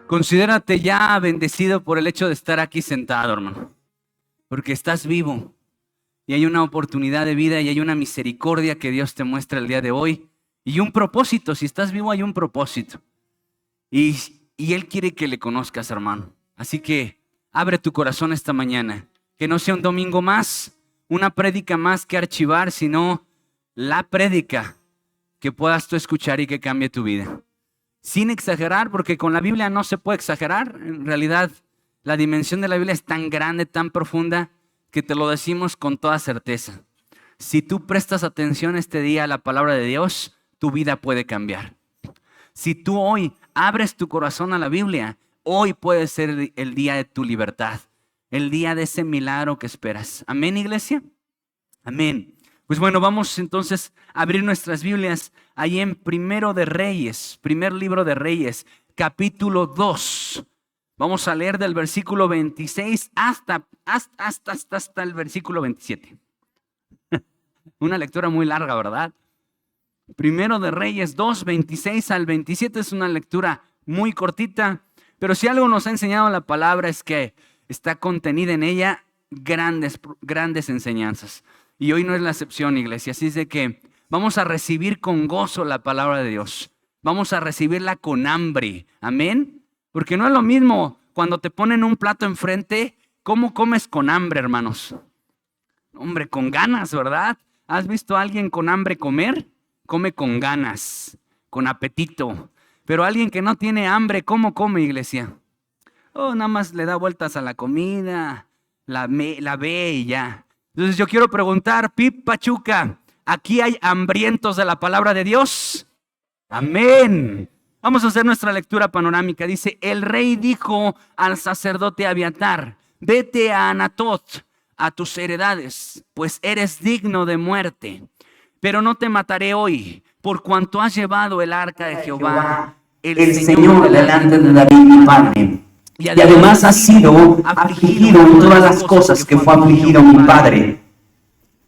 Considérate ya bendecido por el hecho de estar aquí sentado, hermano, porque estás vivo y hay una oportunidad de vida y hay una misericordia que Dios te muestra el día de hoy y un propósito. Si estás vivo hay un propósito y, y Él quiere que le conozcas, hermano. Así que abre tu corazón esta mañana, que no sea un domingo más, una prédica más que archivar, sino la prédica que puedas tú escuchar y que cambie tu vida. Sin exagerar, porque con la Biblia no se puede exagerar. En realidad, la dimensión de la Biblia es tan grande, tan profunda, que te lo decimos con toda certeza. Si tú prestas atención este día a la palabra de Dios, tu vida puede cambiar. Si tú hoy abres tu corazón a la Biblia, hoy puede ser el día de tu libertad, el día de ese milagro que esperas. Amén, iglesia. Amén. Pues bueno, vamos entonces a abrir nuestras Biblias ahí en Primero de Reyes, primer libro de Reyes, capítulo 2. Vamos a leer del versículo 26 hasta el versículo 27. Una lectura muy larga, ¿verdad? Primero de Reyes 2, 26 al 27 es una lectura muy cortita, pero si algo nos ha enseñado la palabra es que está contenida en ella grandes enseñanzas. Y hoy no es la excepción, iglesia. Así es de que vamos a recibir con gozo la palabra de Dios. Vamos a recibirla con hambre. Amén. Porque no es lo mismo cuando te ponen un plato enfrente. ¿Cómo comes con hambre, hermanos? Hombre, con ganas, ¿verdad? ¿Has visto a alguien con hambre comer? Come con ganas, con apetito. Pero alguien que no tiene hambre, ¿cómo come, iglesia? Oh, nada más le da vueltas a la comida, la ve y ya. Entonces yo quiero preguntar, Pip Pachuca, ¿aquí hay hambrientos de la palabra de Dios? Amén. Vamos a hacer nuestra lectura panorámica. Dice, el rey dijo al sacerdote Abiatar, vete a Anatot, a tus heredades, pues eres digno de muerte. Pero no te mataré hoy, por cuanto has llevado el arca de Jehová, el Señor delante de David mi padre. Y además has sido afligido en todas las cosas que fue afligido mi padre.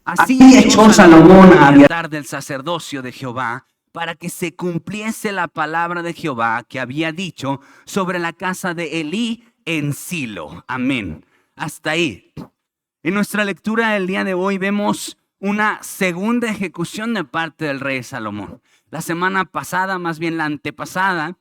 Así echó Salomón a Abiatar del sacerdocio de Jehová, para que se cumpliese la palabra de Jehová que había dicho sobre la casa de Elí en Silo. Amén. Hasta ahí. En nuestra lectura del día de hoy vemos una segunda ejecución de parte del rey Salomón. La semana pasada, más bien la antepasada,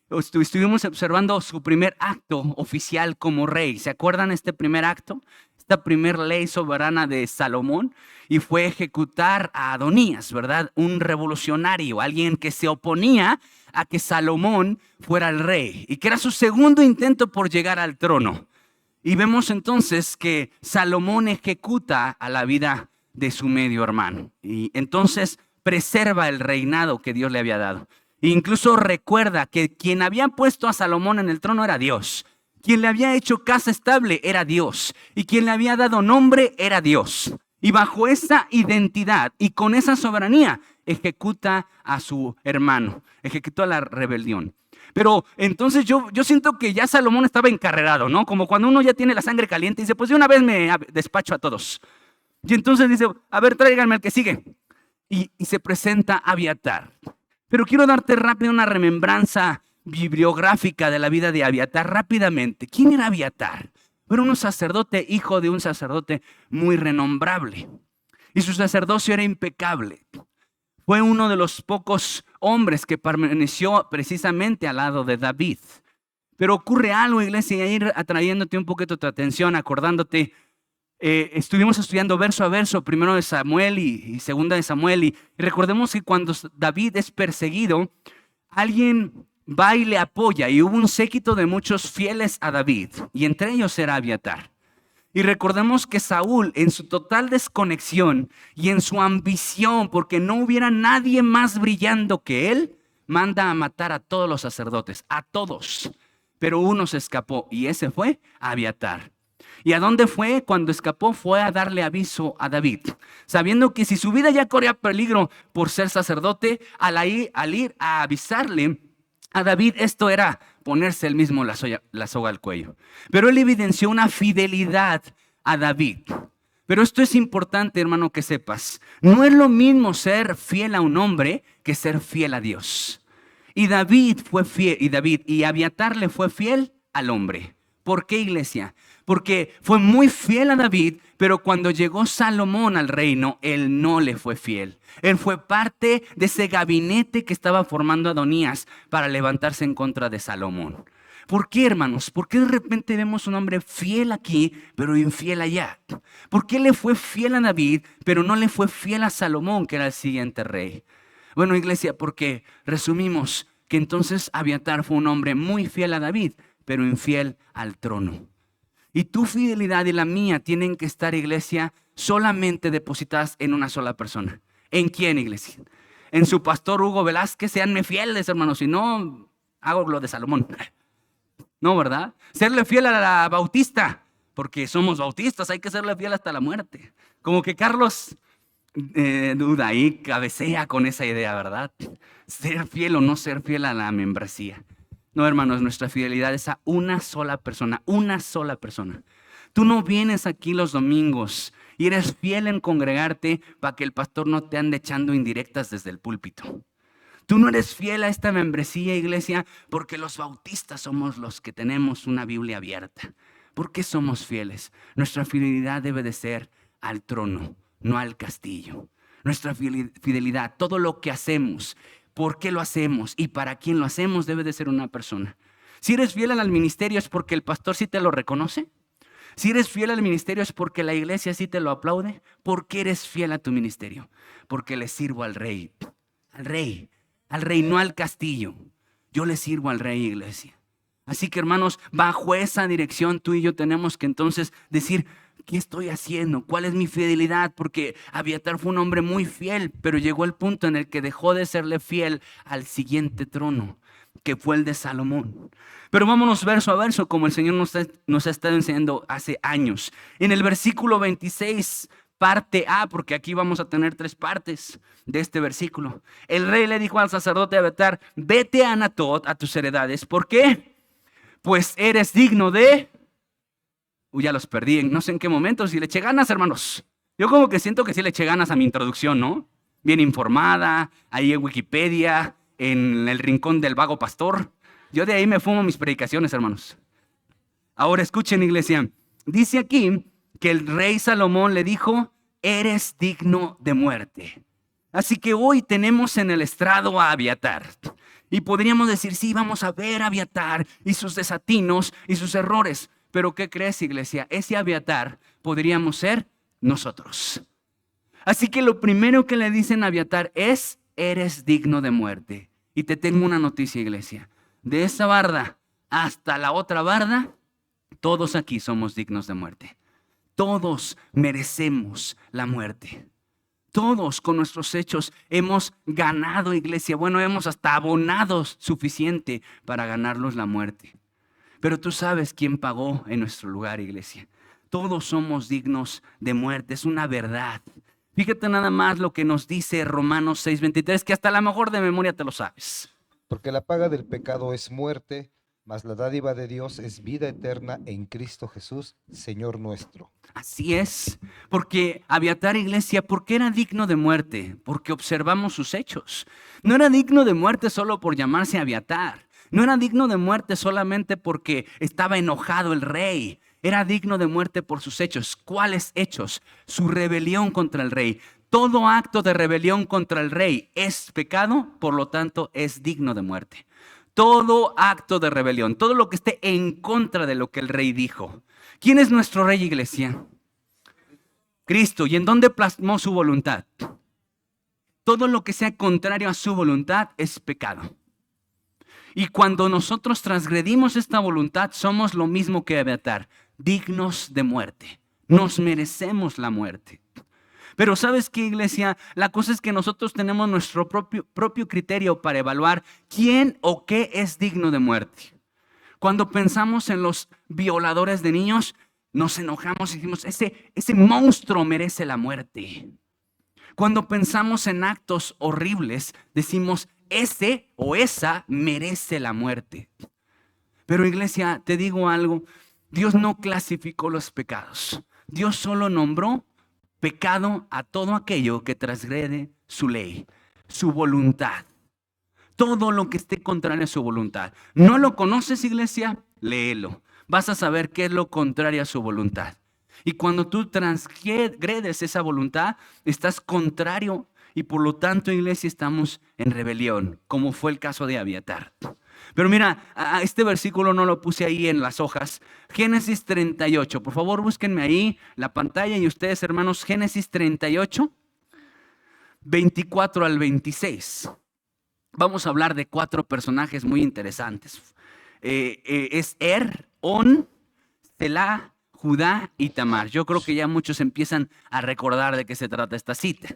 estuvimos observando su primer acto oficial como rey. ¿Se acuerdan este primer acto? Esta primer ley soberana de Salomón, y fue ejecutar a Adonías, ¿verdad? Un revolucionario, alguien que se oponía a que Salomón fuera el rey y que era su segundo intento por llegar al trono. Y vemos entonces que Salomón ejecuta a la vida de su medio hermano y entonces preserva el reinado que Dios le había dado. Incluso recuerda que quien había puesto a Salomón en el trono era Dios. Quien le había hecho casa estable era Dios. Y quien le había dado nombre era Dios. Y bajo esa identidad y con esa soberanía ejecuta a su hermano. Ejecutó la rebelión. Pero entonces yo siento que ya Salomón estaba encarrerado, ¿no? Como cuando uno ya tiene la sangre caliente y dice, pues de una vez me despacho a todos. Y entonces dice, a ver, tráiganme al que sigue. Y se presenta Abiatar. Pero quiero darte rápido una remembranza bibliográfica de la vida de Abiatar rápidamente. ¿Quién era Abiatar? Era un sacerdote, hijo de un sacerdote muy renombrable. Y su sacerdocio era impecable. Fue uno de los pocos hombres que permaneció precisamente al lado de David. Pero ocurre algo, iglesia, y ir atrayéndote un poquito tu atención, acordándote. Estuvimos estudiando verso a verso, primero de Samuel y segunda de Samuel, y recordemos que cuando David es perseguido, alguien va y le apoya, y hubo un séquito de muchos fieles a David, y entre ellos era Abiatar. Y recordemos que Saúl, en su total desconexión y en su ambición, porque no hubiera nadie más brillando que él, manda a matar a todos los sacerdotes, a todos. Pero uno se escapó, y ese fue Abiatar. ¿Y a dónde fue? Cuando escapó fue a darle aviso a David, sabiendo que si su vida ya corría peligro por ser sacerdote, al ir a avisarle a David, esto era ponerse él mismo la soga al cuello. Pero él evidenció una fidelidad a David. Pero esto es importante, hermano, que sepas. No es lo mismo ser fiel a un hombre que ser fiel a Dios. Y David fue fiel, y Abiatar le fue fiel al hombre. ¿Por qué, iglesia? Porque fue muy fiel a David, pero cuando llegó Salomón al reino, él no le fue fiel. Él fue parte de ese gabinete que estaba formando Adonías para levantarse en contra de Salomón. ¿Por qué, hermanos? ¿Por qué de repente vemos un hombre fiel aquí, pero infiel allá? ¿Por qué le fue fiel a David, pero no le fue fiel a Salomón, que era el siguiente rey? Bueno, iglesia, porque resumimos que entonces Abiatar fue un hombre muy fiel a David, pero infiel al trono. Y tu fidelidad y la mía tienen que estar, iglesia, solamente depositadas en una sola persona. ¿En quién, iglesia? En su pastor Hugo Velázquez. Seanme fieles, hermanos, si no, hago lo de Salomón. No, ¿verdad? Serle fiel a la Bautista, porque somos bautistas, hay que serle fiel hasta la muerte. Como que Carlos duda ahí, cabecea con esa idea, ¿verdad? Ser fiel o no ser fiel a la membresía. No, hermanos, nuestra fidelidad es a una sola persona, una sola persona. Tú no vienes aquí los domingos y eres fiel en congregarte para que el pastor no te ande echando indirectas desde el púlpito. Tú no eres fiel a esta membresía, iglesia, porque los bautistas somos los que tenemos una Biblia abierta. ¿Por qué somos fieles? Nuestra fidelidad debe de ser al trono, no al castillo. Nuestra fidelidad, todo lo que hacemos, por qué lo hacemos y para quién lo hacemos, debe de ser una persona. Si eres fiel al ministerio es porque el pastor sí te lo reconoce. Si eres fiel al ministerio es porque la iglesia sí te lo aplaude. ¿Por qué eres fiel a tu ministerio? Porque le sirvo al rey, no al castillo. Yo le sirvo al rey, iglesia. Así que, hermanos, bajo esa dirección tú y yo tenemos que entonces decir, ¿qué estoy haciendo? ¿Cuál es mi fidelidad? Porque Abiatar fue un hombre muy fiel, pero llegó el punto en el que dejó de serle fiel al siguiente trono, que fue el de Salomón. Pero vámonos verso a verso, como el Señor nos ha estado enseñando hace años. En el versículo 26, parte A, porque aquí vamos a tener 3 partes de este versículo. El rey le dijo al sacerdote Abiatar, vete a Anatot, a tus heredades. ¿Por qué? Pues eres digno de... ya los perdí, no sé en qué momento, si le eché ganas, hermanos. Yo como que siento que sí le eché ganas a mi introducción, ¿no? Bien informada, ahí en Wikipedia, en el rincón del vago pastor. Yo de ahí me fumo mis predicaciones, hermanos. Ahora escuchen, iglesia. Dice aquí que el rey Salomón le dijo, eres digno de muerte. Así que hoy tenemos en el estrado a Abiatar. Y podríamos decir, sí, vamos a ver a Abiatar y sus desatinos y sus errores. Pero ¿qué crees, iglesia? Ese Abiatar podríamos ser nosotros. Así que lo primero que le dicen a Abiatar es, eres digno de muerte. Y te tengo una noticia, iglesia. De esa barda hasta la otra barda, todos aquí somos dignos de muerte. Todos merecemos la muerte. Todos con nuestros hechos hemos ganado, iglesia. Bueno, hemos hasta abonado suficiente para ganarnos la muerte. Pero tú sabes quién pagó en nuestro lugar, iglesia. Todos somos dignos de muerte, es una verdad. Fíjate nada más lo que nos dice Romanos 6:23, que hasta a lo mejor de memoria te lo sabes. Porque la paga del pecado es muerte, mas la dádiva de Dios es vida eterna en Cristo Jesús, Señor nuestro. Así es, porque Abiatar, iglesia, ¿por qué era digno de muerte? Porque observamos sus hechos. No era digno de muerte solo por llamarse Abiatar. No era digno de muerte solamente porque estaba enojado el rey. Era digno de muerte por sus hechos. ¿Cuáles hechos? Su rebelión contra el rey. Todo acto de rebelión contra el rey es pecado, por lo tanto es digno de muerte. Todo acto de rebelión, todo lo que esté en contra de lo que el rey dijo. ¿Quién es nuestro rey, iglesia? Cristo. ¿Y en dónde plasmó su voluntad? Todo lo que sea contrario a su voluntad es pecado. Y cuando nosotros transgredimos esta voluntad, somos lo mismo que Abiatar, dignos de muerte. Nos merecemos la muerte. Pero ¿sabes qué, iglesia? La cosa es que nosotros tenemos nuestro propio criterio para evaluar quién o qué es digno de muerte. Cuando pensamos en los violadores de niños, nos enojamos y decimos, ese monstruo merece la muerte. Cuando pensamos en actos horribles, decimos, ese o esa merece la muerte. Pero, iglesia, te digo algo, Dios no clasificó los pecados. Dios solo nombró pecado a todo aquello que transgrede su ley, su voluntad. todo lo que esté contrario a su voluntad. ¿No lo conoces, iglesia? Léelo. Vas a saber qué es lo contrario a su voluntad. Y cuando tú transgredes esa voluntad, estás contrario y por lo tanto, iglesia, estamos en rebelión, como fue el caso de Abiatar. Pero mira, este versículo no lo puse ahí en las hojas. Génesis 38, por favor búsquenme ahí la pantalla y ustedes, hermanos, Génesis 38, 24 al 26. Vamos a hablar de 4 personajes muy interesantes. Es On, Selah, Judá y Tamar. Yo creo que ya muchos empiezan a recordar de qué se trata esta cita.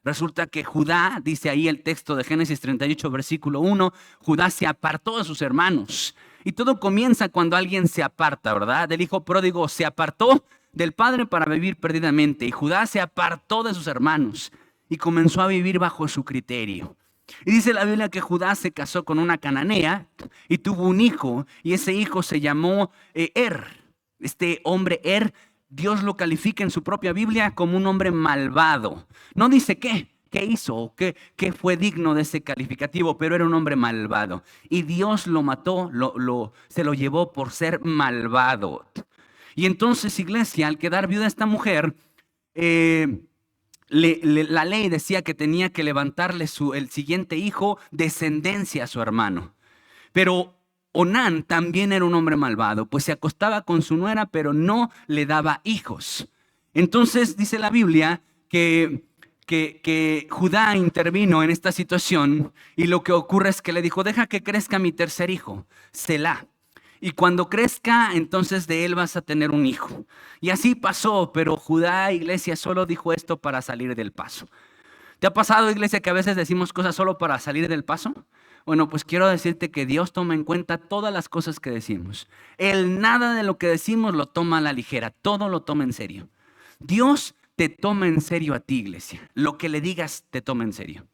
Resulta que Judá, dice ahí el texto de Génesis 38, versículo 1, Judá se apartó de sus hermanos. Y todo comienza cuando alguien se aparta, ¿verdad? El hijo pródigo se apartó del padre para vivir perdidamente. Y Judá se apartó de sus hermanos y comenzó a vivir bajo su criterio. Y dice la Biblia que Judá se casó con una cananea y tuvo un hijo. Y ese hijo se llamó Este hombre Dios lo califica en su propia Biblia como un hombre malvado. No dice qué hizo o qué fue digno de ese calificativo, pero era un hombre malvado. Y Dios lo mató, se lo llevó por ser malvado. Y entonces, iglesia, al quedar viuda esta mujer, la ley decía que tenía que levantarle el siguiente hijo descendencia a su hermano. Pero Onán también era un hombre malvado, pues se acostaba con su nuera, pero no le daba hijos. Entonces dice la Biblia que Judá intervino en esta situación y lo que ocurre es que le dijo, deja que crezca mi tercer hijo, Selah. Y cuando crezca, entonces de él vas a tener un hijo. Y así pasó, pero Judá, iglesia, solo dijo esto para salir del paso. ¿Te ha pasado, iglesia, que a veces decimos cosas solo para salir del paso? Bueno, pues quiero decirte que Dios toma en cuenta todas las cosas que decimos. Él nada de lo que decimos lo toma a la ligera, todo lo toma en serio. Dios te toma en serio a ti, iglesia. Lo que le digas te toma en serio.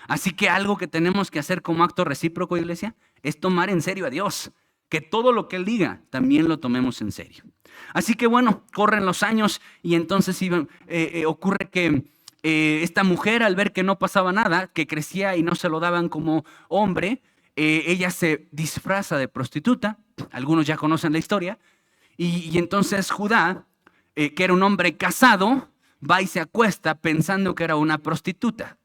Así que algo que tenemos que hacer como acto recíproco, iglesia, es tomar en serio a Dios. Que todo lo que Él diga también lo tomemos en serio. Así que bueno, corren los años y entonces ocurre que esta mujer, al ver que no pasaba nada, que crecía y no se lo daban como hombre, ella se disfraza de prostituta. Algunos ya conocen la historia. Y entonces Judá, que era un hombre casado, va y se acuesta pensando que era una prostituta.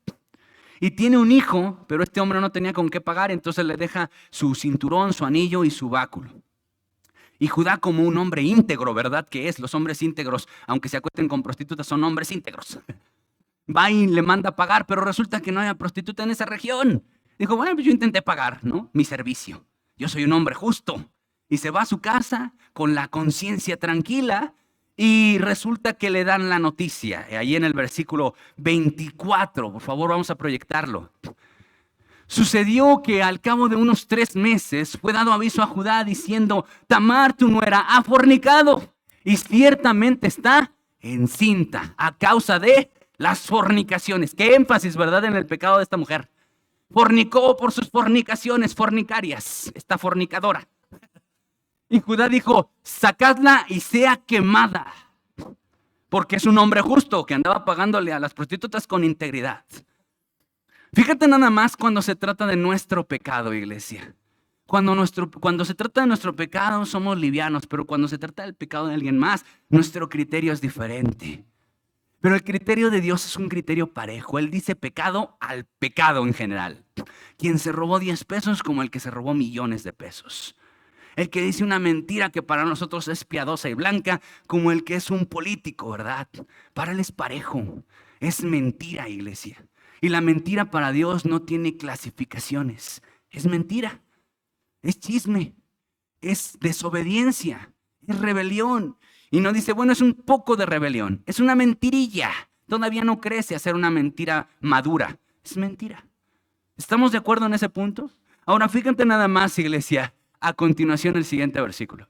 Y tiene un hijo, pero este hombre no tenía con qué pagar, entonces le deja su cinturón, su anillo y su báculo. Y Judá, como un hombre íntegro, ¿verdad? Que es, los hombres íntegros, aunque se acuesten con prostitutas, son hombres íntegros. Va y le manda a pagar, pero resulta que no hay prostituta en esa región. Dijo, bueno, pues yo intenté pagar, ¿no? Mi servicio. Yo soy un hombre justo. Y se va a su casa con la conciencia tranquila y resulta que le dan la noticia. Ahí en el versículo 24, por favor, vamos a proyectarlo. Sucedió que al cabo de unos 3 meses fue dado aviso a Judá diciendo, Tamar, tu nuera, ha fornicado y ciertamente está encinta a causa de las fornicaciones. Qué énfasis, ¿verdad?, en el pecado de esta mujer. Fornicó por sus fornicaciones fornicarias, esta fornicadora. Y Judá dijo, sacadla y sea quemada, porque es un hombre justo que andaba pagándole a las prostitutas con integridad. Fíjate nada más cuando se trata de nuestro pecado, iglesia. Cuando se trata de nuestro pecado somos livianos, pero cuando se trata del pecado de alguien más, nuestro criterio es diferente. Pero el criterio de Dios es un criterio parejo. Él dice pecado al pecado en general. Quien se robó 10 pesos como el que se robó millones de pesos. El que dice una mentira que para nosotros es piadosa y blanca, como el que es un político, ¿verdad? Para él es parejo. Es mentira, iglesia. Y la mentira para Dios no tiene clasificaciones. Es mentira. Es chisme. Es desobediencia. Es rebelión. Y no dice, bueno, es un poco de rebelión. Es una mentirilla. Todavía no crece a ser una mentira madura. Es mentira. ¿Estamos de acuerdo en ese punto? Ahora, fíjate nada más, iglesia. A continuación, el siguiente versículo.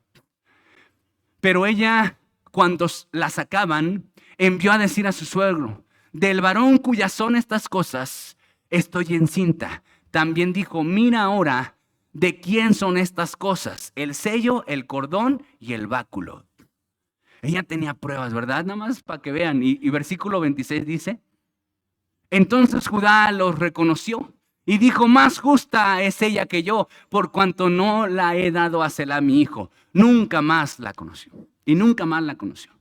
Pero ella, cuando la sacaban, envió a decir a su suegro, del varón cuyas son estas cosas, estoy encinta. También dijo, mira ahora, ¿de quién son estas cosas? El sello, el cordón y el báculo. Ella tenía pruebas, ¿verdad? Nada más para que vean. Y versículo 26 dice, entonces Judá los reconoció Y dijo, más justa es ella que yo, por cuanto no la he dado a Selah mi hijo. Nunca más la conoció. Y nunca más la conoció.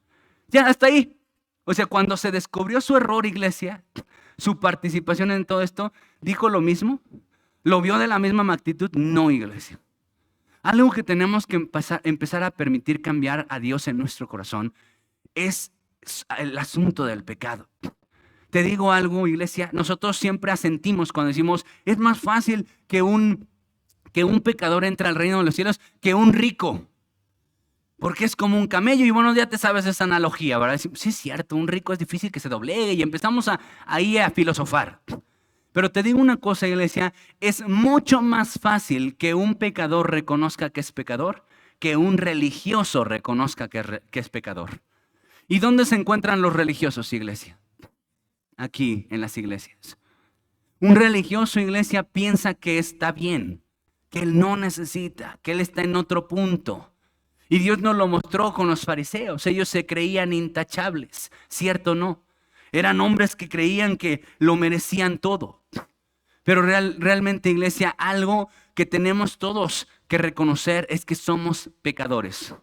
Ya, hasta ahí. O sea, cuando se descubrió su error, iglesia, su participación en todo esto, ¿dijo lo mismo? ¿Lo vio de la misma magnitud? No, iglesia. Algo que tenemos que empezar a permitir cambiar a Dios en nuestro corazón es el asunto del pecado. Te digo algo, iglesia, nosotros siempre asentimos cuando decimos, es más fácil que un pecador entre al reino de los cielos que un rico. Porque es como un camello y bueno, ya te sabes esa analogía, ¿verdad? Sí es cierto, un rico es difícil que se doblegue y empezamos ahí a filosofar. Pero te digo una cosa, iglesia, es mucho más fácil que un pecador reconozca que es pecador que un religioso reconozca que es pecador. ¿Y dónde se encuentran los religiosos, iglesia? Aquí, en las iglesias. Un religioso, iglesia, piensa que está bien, que él no necesita, que él está en otro punto. Y Dios nos lo mostró con los fariseos. Ellos se creían intachables, ¿cierto o no? Eran hombres que creían que lo merecían todo. Pero realmente, iglesia, algo que tenemos todos que reconocer es que somos pecadores.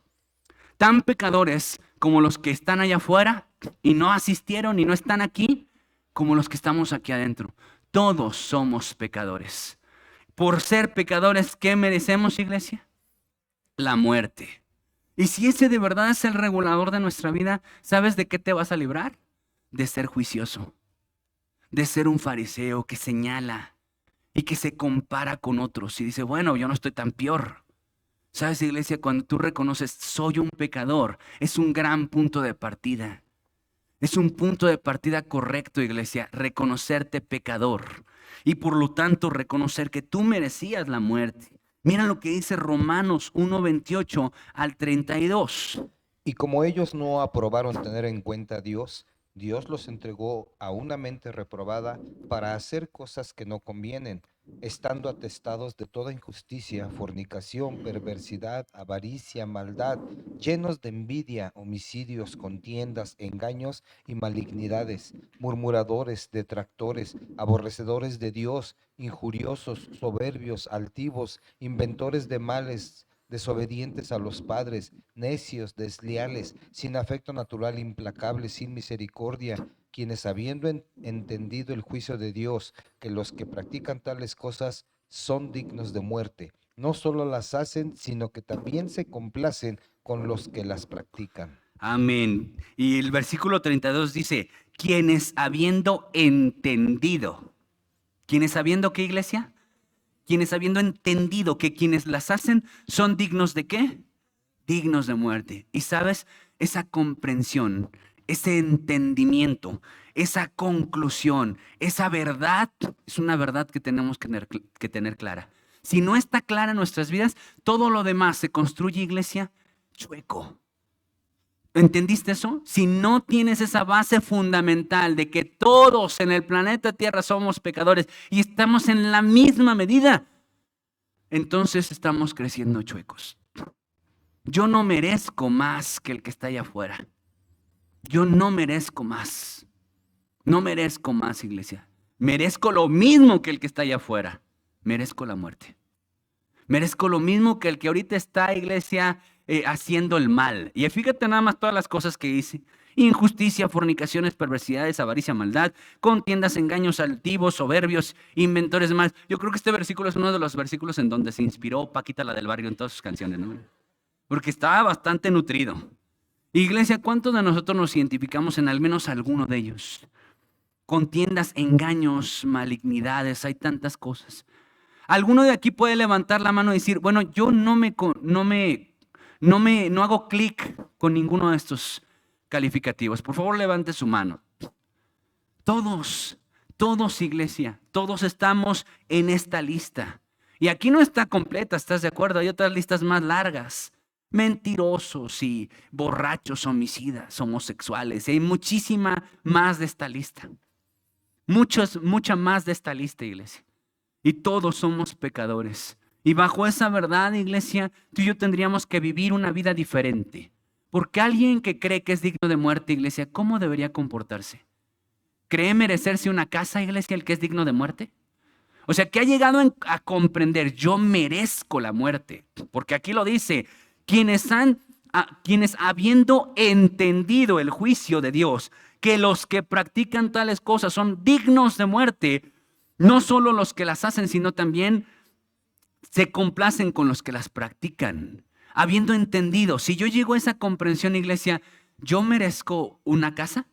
Tan pecadores como los que están allá afuera y no asistieron y no están aquí, como los que estamos aquí adentro. Todos somos pecadores. Por ser pecadores, ¿qué merecemos, iglesia? La muerte. Y si ese de verdad es el regulador de nuestra vida, ¿sabes de qué te vas a librar? De ser juicioso, de ser un fariseo que señala y que se compara con otros y dice, bueno, yo no estoy tan peor. ¿Sabes, iglesia? Cuando tú reconoces, soy un pecador, es un gran punto de partida. Es un punto de partida correcto, iglesia, reconocerte pecador y por lo tanto reconocer que tú merecías la muerte. Mira lo que dice Romanos 1:28 al 32. Y como ellos no aprobaron tener en cuenta a Dios, Dios los entregó a una mente reprobada para hacer cosas que no convienen, estando atestados de toda injusticia, fornicación, perversidad, avaricia, maldad, llenos de envidia, homicidios, contiendas, engaños y malignidades, murmuradores, detractores, aborrecedores de Dios, injuriosos, soberbios, altivos, inventores de males, desobedientes a los padres, necios, desleales, sin afecto natural, implacables, sin misericordia, quienes habiendo entendido el juicio de Dios, que los que practican tales cosas son dignos de muerte, no solo las hacen, sino que también se complacen con los que las practican. Amén. Y el versículo 32 dice, quienes habiendo entendido. ¿Quienes habiendo qué, iglesia? Quienes habiendo entendido que quienes las hacen son dignos de ¿qué? Dignos de muerte. Y sabes, esa comprensión, ese entendimiento, esa conclusión, esa verdad, es una verdad que tenemos que tener clara. Si no está clara en nuestras vidas, todo lo demás se construye, iglesia, chueco. ¿Entendiste eso? Si no tienes esa base fundamental de que todos en el planeta Tierra somos pecadores y estamos en la misma medida, entonces estamos creciendo chuecos. Yo no merezco más que el que está allá afuera. Yo no merezco más. No merezco más, iglesia. Merezco lo mismo que el que está allá afuera. Merezco la muerte. Merezco lo mismo que el que ahorita está, iglesia, haciendo el mal. Y fíjate nada más todas las cosas que dice. Injusticia, fornicaciones, perversidades, avaricia, maldad, contiendas, engaños, altivos, soberbios, inventores más. Yo creo que este versículo es uno de los versículos en donde se inspiró Paquita, la del barrio, en todas sus canciones, ¿no? Porque estaba bastante nutrido. Iglesia, ¿cuántos de nosotros nos identificamos en al menos alguno de ellos? Contiendas, engaños, malignidades, hay tantas cosas. ¿Alguno de aquí puede levantar la mano y decir, bueno, yo no hago clic con ninguno de estos calificativos? Por favor, levante su mano. Todos, iglesia, todos estamos en esta lista. Y aquí no está completa, ¿estás de acuerdo? Hay otras listas más largas. Mentirosos y borrachos, homicidas, homosexuales. Y hay muchísima más de esta lista. Mucha más de esta lista, iglesia. Y todos somos pecadores. Y bajo esa verdad, iglesia, tú y yo tendríamos que vivir una vida diferente. Porque alguien que cree que es digno de muerte, iglesia, ¿cómo debería comportarse? ¿Cree merecerse una casa, iglesia, el que es digno de muerte? O sea, que ha llegado a comprender, yo merezco la muerte. Porque aquí lo dice, quienes habiendo entendido el juicio de Dios, que los que practican tales cosas son dignos de muerte, no solo los que las hacen, sino también se complacen con los que las practican. Habiendo entendido, si yo llego a esa comprensión, iglesia, ¿yo merezco una casa?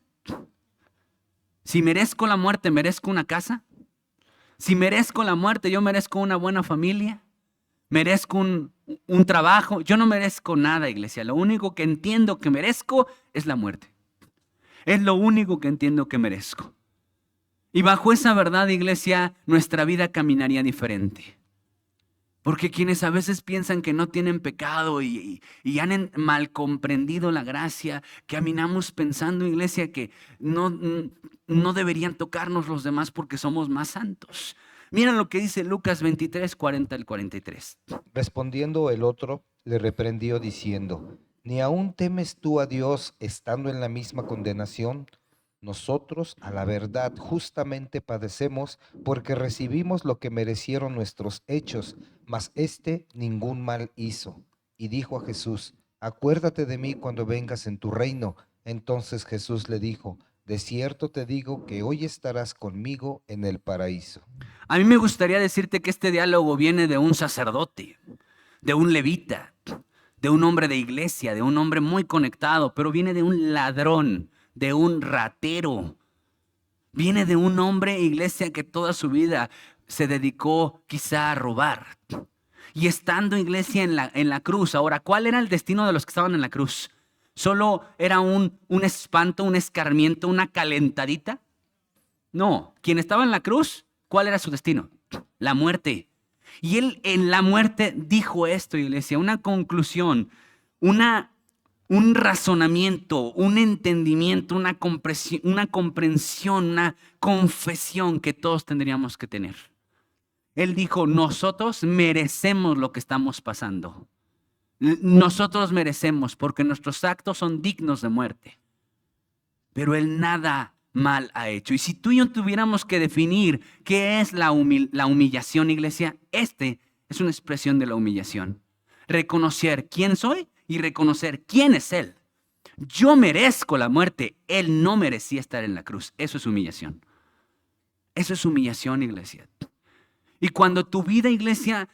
Si merezco la muerte, ¿merezco una casa? Si merezco la muerte, yo merezco una buena familia, merezco un trabajo. Yo no merezco nada, iglesia. Lo único que entiendo que merezco es la muerte. Es lo único que entiendo que merezco. Y bajo esa verdad, iglesia, nuestra vida caminaría diferente. Porque quienes a veces piensan que no tienen pecado y han mal comprendido la gracia, caminamos pensando, iglesia, que no deberían tocarnos los demás porque somos más santos. Mira lo que dice Lucas 23, 40 al 43. Respondiendo el otro, le reprendió diciendo: ¿Ni aún temes tú a Dios estando en la misma condenación? Nosotros, a la verdad, justamente padecemos porque recibimos lo que merecieron nuestros hechos, mas éste ningún mal hizo. Y dijo a Jesús: Acuérdate de mí cuando vengas en tu reino. Entonces Jesús le dijo: De cierto te digo que hoy estarás conmigo en el paraíso. A mí me gustaría decirte que este diálogo viene de un sacerdote, de un levita, de un hombre de iglesia, de un hombre muy conectado, pero viene de un ladrón, de un ratero. Viene de un hombre, iglesia, que toda su vida se dedicó quizá a robar. Y estando, iglesia, en la cruz. Ahora, ¿cuál era el destino de los que estaban en la cruz? ¿Solo era un espanto, un escarmiento, una calentadita? No, quien estaba en la cruz, ¿cuál era su destino? La muerte. Y él en la muerte dijo esto, iglesia, una conclusión, un razonamiento, un entendimiento, una comprensión, una confesión que todos tendríamos que tener. Él dijo, nosotros merecemos lo que estamos pasando. Nosotros merecemos porque nuestros actos son dignos de muerte. Pero Él nada mal ha hecho. Y si tú y yo tuviéramos que definir qué es la humillación, iglesia, este es una expresión de la humillación. Reconocer quién soy y reconocer quién es Él. Yo merezco la muerte. Él no merecía estar en la cruz. Eso es humillación. Eso es humillación, iglesia. Y cuando tu vida, iglesia,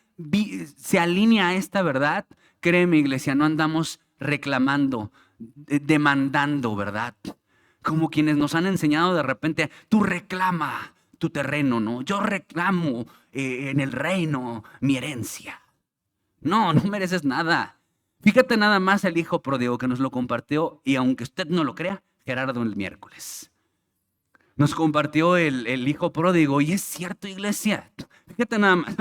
se alinea a esta verdad, créeme, iglesia, no andamos reclamando, demandando, ¿verdad? Como quienes nos han enseñado de repente, tú reclama tu terreno, ¿no? Yo reclamo en el reino mi herencia. No, no mereces nada. Fíjate nada más el hijo pródigo que nos lo compartió, y aunque usted no lo crea, Gerardo el miércoles. Nos compartió el hijo pródigo, y es cierto, iglesia. Fíjate nada más,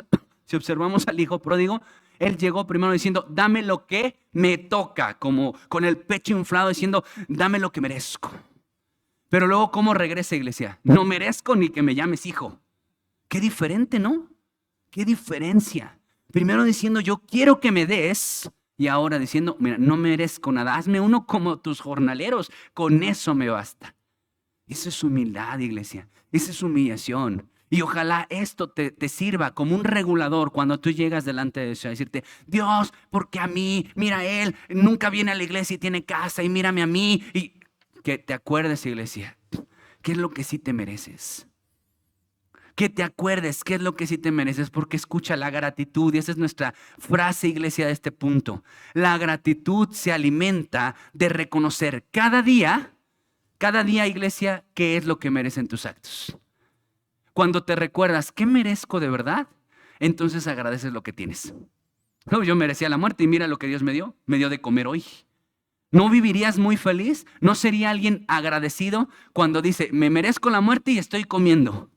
si observamos al hijo pródigo, él llegó primero diciendo, dame lo que me toca, como con el pecho inflado diciendo, dame lo que merezco. Pero luego, ¿cómo regresa, iglesia? No merezco ni que me llames hijo. Qué diferente, ¿no? Qué diferencia. Primero diciendo, yo quiero que me des, y ahora diciendo, mira, no merezco nada. Hazme uno como tus jornaleros, con eso me basta. Eso es humildad, iglesia. Esa es humillación. Y ojalá esto te sirva como un regulador cuando tú llegas delante de Dios a decirte, Dios, porque a mí, mira, Él nunca viene a la iglesia y tiene casa, y mírame a mí. Y que te acuerdes, iglesia, qué es lo que sí te mereces. Que te acuerdes qué es lo que sí te mereces, porque escucha la gratitud, y esa es nuestra frase, iglesia, de este punto. La gratitud se alimenta de reconocer cada día, iglesia, qué es lo que merecen tus actos. Cuando te recuerdas, ¿qué merezco de verdad? Entonces agradeces lo que tienes. No, yo merecía la muerte y mira lo que Dios me dio de comer hoy. ¿No vivirías muy feliz? ¿No sería alguien agradecido cuando dice, me merezco la muerte y estoy comiendo?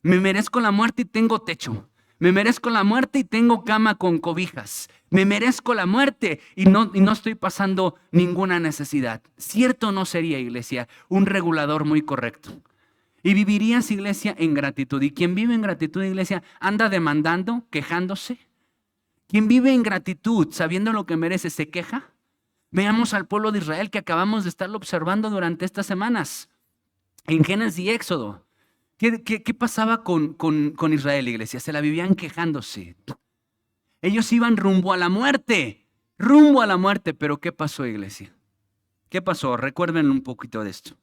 Me merezco la muerte y tengo techo. Me merezco la muerte y tengo cama con cobijas. Me merezco la muerte y no estoy pasando ninguna necesidad. ¿Cierto no sería, iglesia, un regulador muy correcto? Y vivirías, iglesia, en gratitud. Y quien vive en gratitud, iglesia, anda demandando, quejándose. Quien vive en gratitud, sabiendo lo que merece, se queja. Veamos al pueblo de Israel que acabamos de estarlo observando durante estas semanas. En Génesis y Éxodo. ¿Qué pasaba con Israel, iglesia? Se la vivían quejándose. Ellos iban rumbo a la muerte, pero ¿qué pasó, iglesia? ¿Qué pasó? Recuerden un poquito de esto.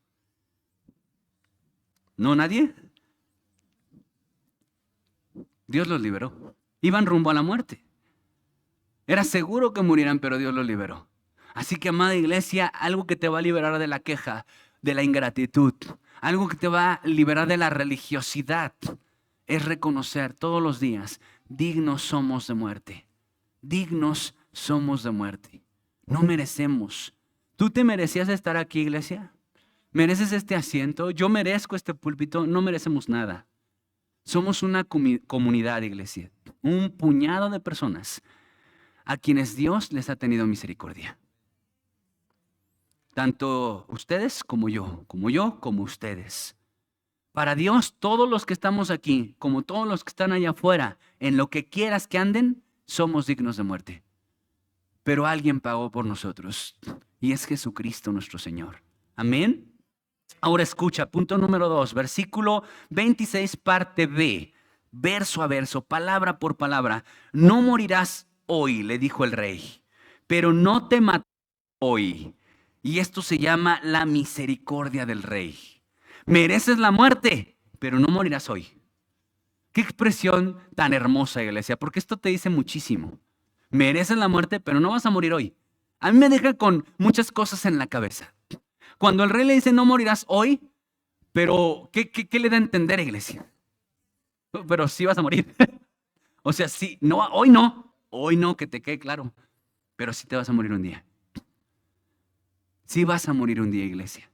¿No, nadie? Dios los liberó. Iban rumbo a la muerte. Era seguro que murieran, pero Dios los liberó. Así que, amada iglesia, algo que te va a liberar de la queja, de la ingratitud, algo que te va a liberar de la religiosidad, es reconocer todos los días, dignos somos de muerte. Dignos somos de muerte. No merecemos. ¿Tú te merecías estar aquí, iglesia? ¿Mereces este asiento? Yo merezco este púlpito. No merecemos nada. Somos una comunidad, iglesia. Un puñado de personas a quienes Dios les ha tenido misericordia. Tanto ustedes como yo como ustedes. Para Dios, todos los que estamos aquí, como todos los que están allá afuera, en lo que quieras que anden, somos dignos de muerte. Pero alguien pagó por nosotros, y es Jesucristo nuestro Señor. Amén. Ahora escucha, punto número 2, versículo 26, parte B, verso a verso, palabra por palabra. No morirás hoy, le dijo el rey, pero no te mataré hoy. Y esto se llama la misericordia del rey. Mereces la muerte, pero no morirás hoy. Qué expresión tan hermosa, iglesia, porque esto te dice muchísimo. Mereces la muerte, pero no vas a morir hoy. A mí me deja con muchas cosas en la cabeza. Cuando el rey le dice no morirás hoy, pero ¿qué le da a entender, iglesia? Pero sí vas a morir. O sea, sí, no, hoy no, que te quede claro, pero sí te vas a morir un día. Sí vas a morir un día, iglesia.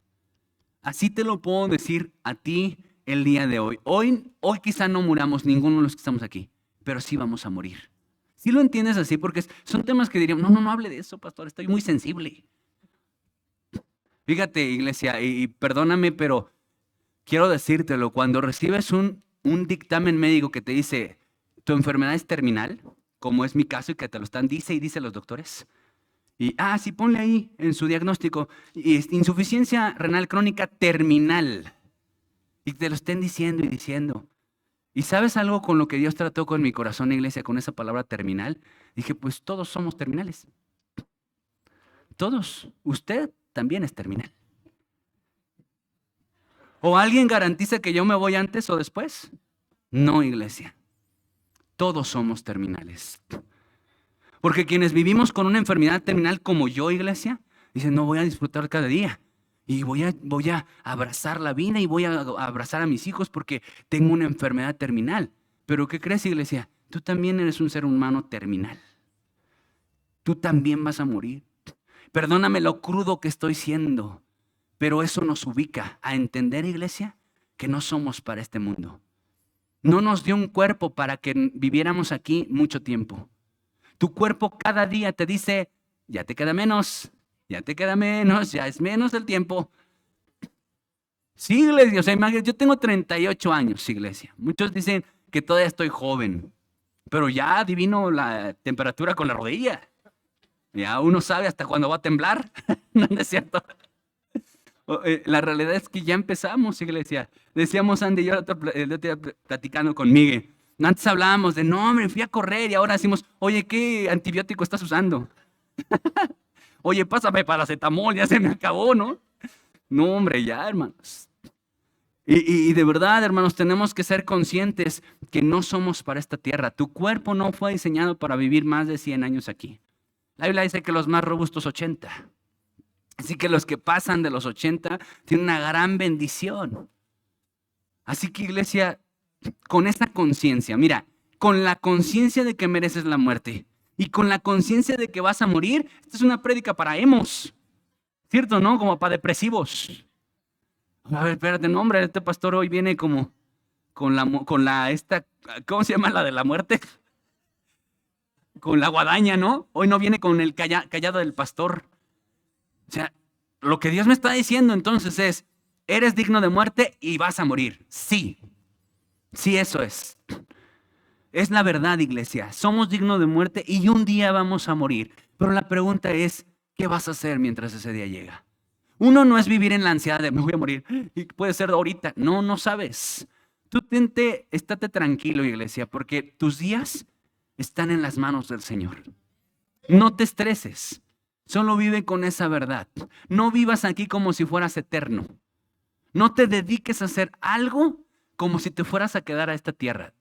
Así te lo puedo decir a ti el día de hoy. Hoy quizá no muramos ninguno de los que estamos aquí, pero sí vamos a morir. ¿Sí lo entiendes así? Porque son temas que diríamos, no hable de eso, pastor, estoy muy sensible. Fíjate, iglesia, y perdóname, pero quiero decírtelo, cuando recibes un dictamen médico que te dice, tu enfermedad es terminal, como es mi caso y que te lo están, dice los doctores, y, sí, ponle ahí en su diagnóstico, insuficiencia renal crónica terminal, y te lo estén diciendo y diciendo. ¿Y sabes algo con lo que Dios trató con mi corazón, iglesia, con esa palabra terminal? Dije, pues todos somos terminales. Todos. Usted también es terminal. ¿O alguien garantiza que yo me voy antes o después? No, iglesia. Todos somos terminales. Porque quienes vivimos con una enfermedad terminal como yo, iglesia, dicen, no, voy a disfrutar cada día. Y voy a abrazar la vida y voy a abrazar a mis hijos porque tengo una enfermedad terminal. Pero ¿qué crees, iglesia? Tú también eres un ser humano terminal. Tú también vas a morir. Perdóname lo crudo que estoy siendo, pero eso nos ubica a entender, iglesia, que no somos para este mundo. No nos dio un cuerpo para que viviéramos aquí mucho tiempo. Tu cuerpo cada día te dice, ya te queda menos, ya es menos el tiempo. Sí, iglesia, o sea, yo tengo 38 años, iglesia. Muchos dicen que todavía estoy joven, pero ya adivino la temperatura con la rodilla. Ya uno sabe hasta cuándo va a temblar. No es cierto. La realidad es que ya empezamos, iglesia. Decíamos Andy y yo el otro día platicando con Miguel. Antes hablábamos de, no, hombre, fui a correr y ahora decimos, oye, ¿qué antibiótico estás usando? Oye, pásame paracetamol, ya se me acabó, ¿no? No, hombre, ya, hermanos. Y de verdad, hermanos, tenemos que ser conscientes que no somos para esta tierra. Tu cuerpo no fue diseñado para vivir más de 100 años aquí. La Biblia dice que los más robustos 80. Así que los que pasan de los 80 tienen una gran bendición. Así que, iglesia, con esta conciencia, mira, con la conciencia de que mereces la muerte y con la conciencia de que vas a morir, esta es una prédica para emos, ¿cierto, no? Como para depresivos. A ver, espérate, no, hombre, este pastor hoy viene como con esta, ¿cómo se llama la de la muerte? Con la guadaña, ¿no? Hoy no viene con el callado del pastor. O sea, lo que Dios me está diciendo entonces es, eres digno de muerte y vas a morir. Sí, eso es. Es la verdad, iglesia. Somos dignos de muerte y un día vamos a morir. Pero la pregunta es, ¿qué vas a hacer mientras ese día llega? Uno no es vivir en la ansiedad de me voy a morir y puede ser ahorita. No sabes. Tú estate tranquilo, iglesia, porque tus días están en las manos del Señor. No te estreses, solo vive con esa verdad. No vivas aquí como si fueras eterno. No te dediques a hacer algo como si te fueras a quedar a esta tierra.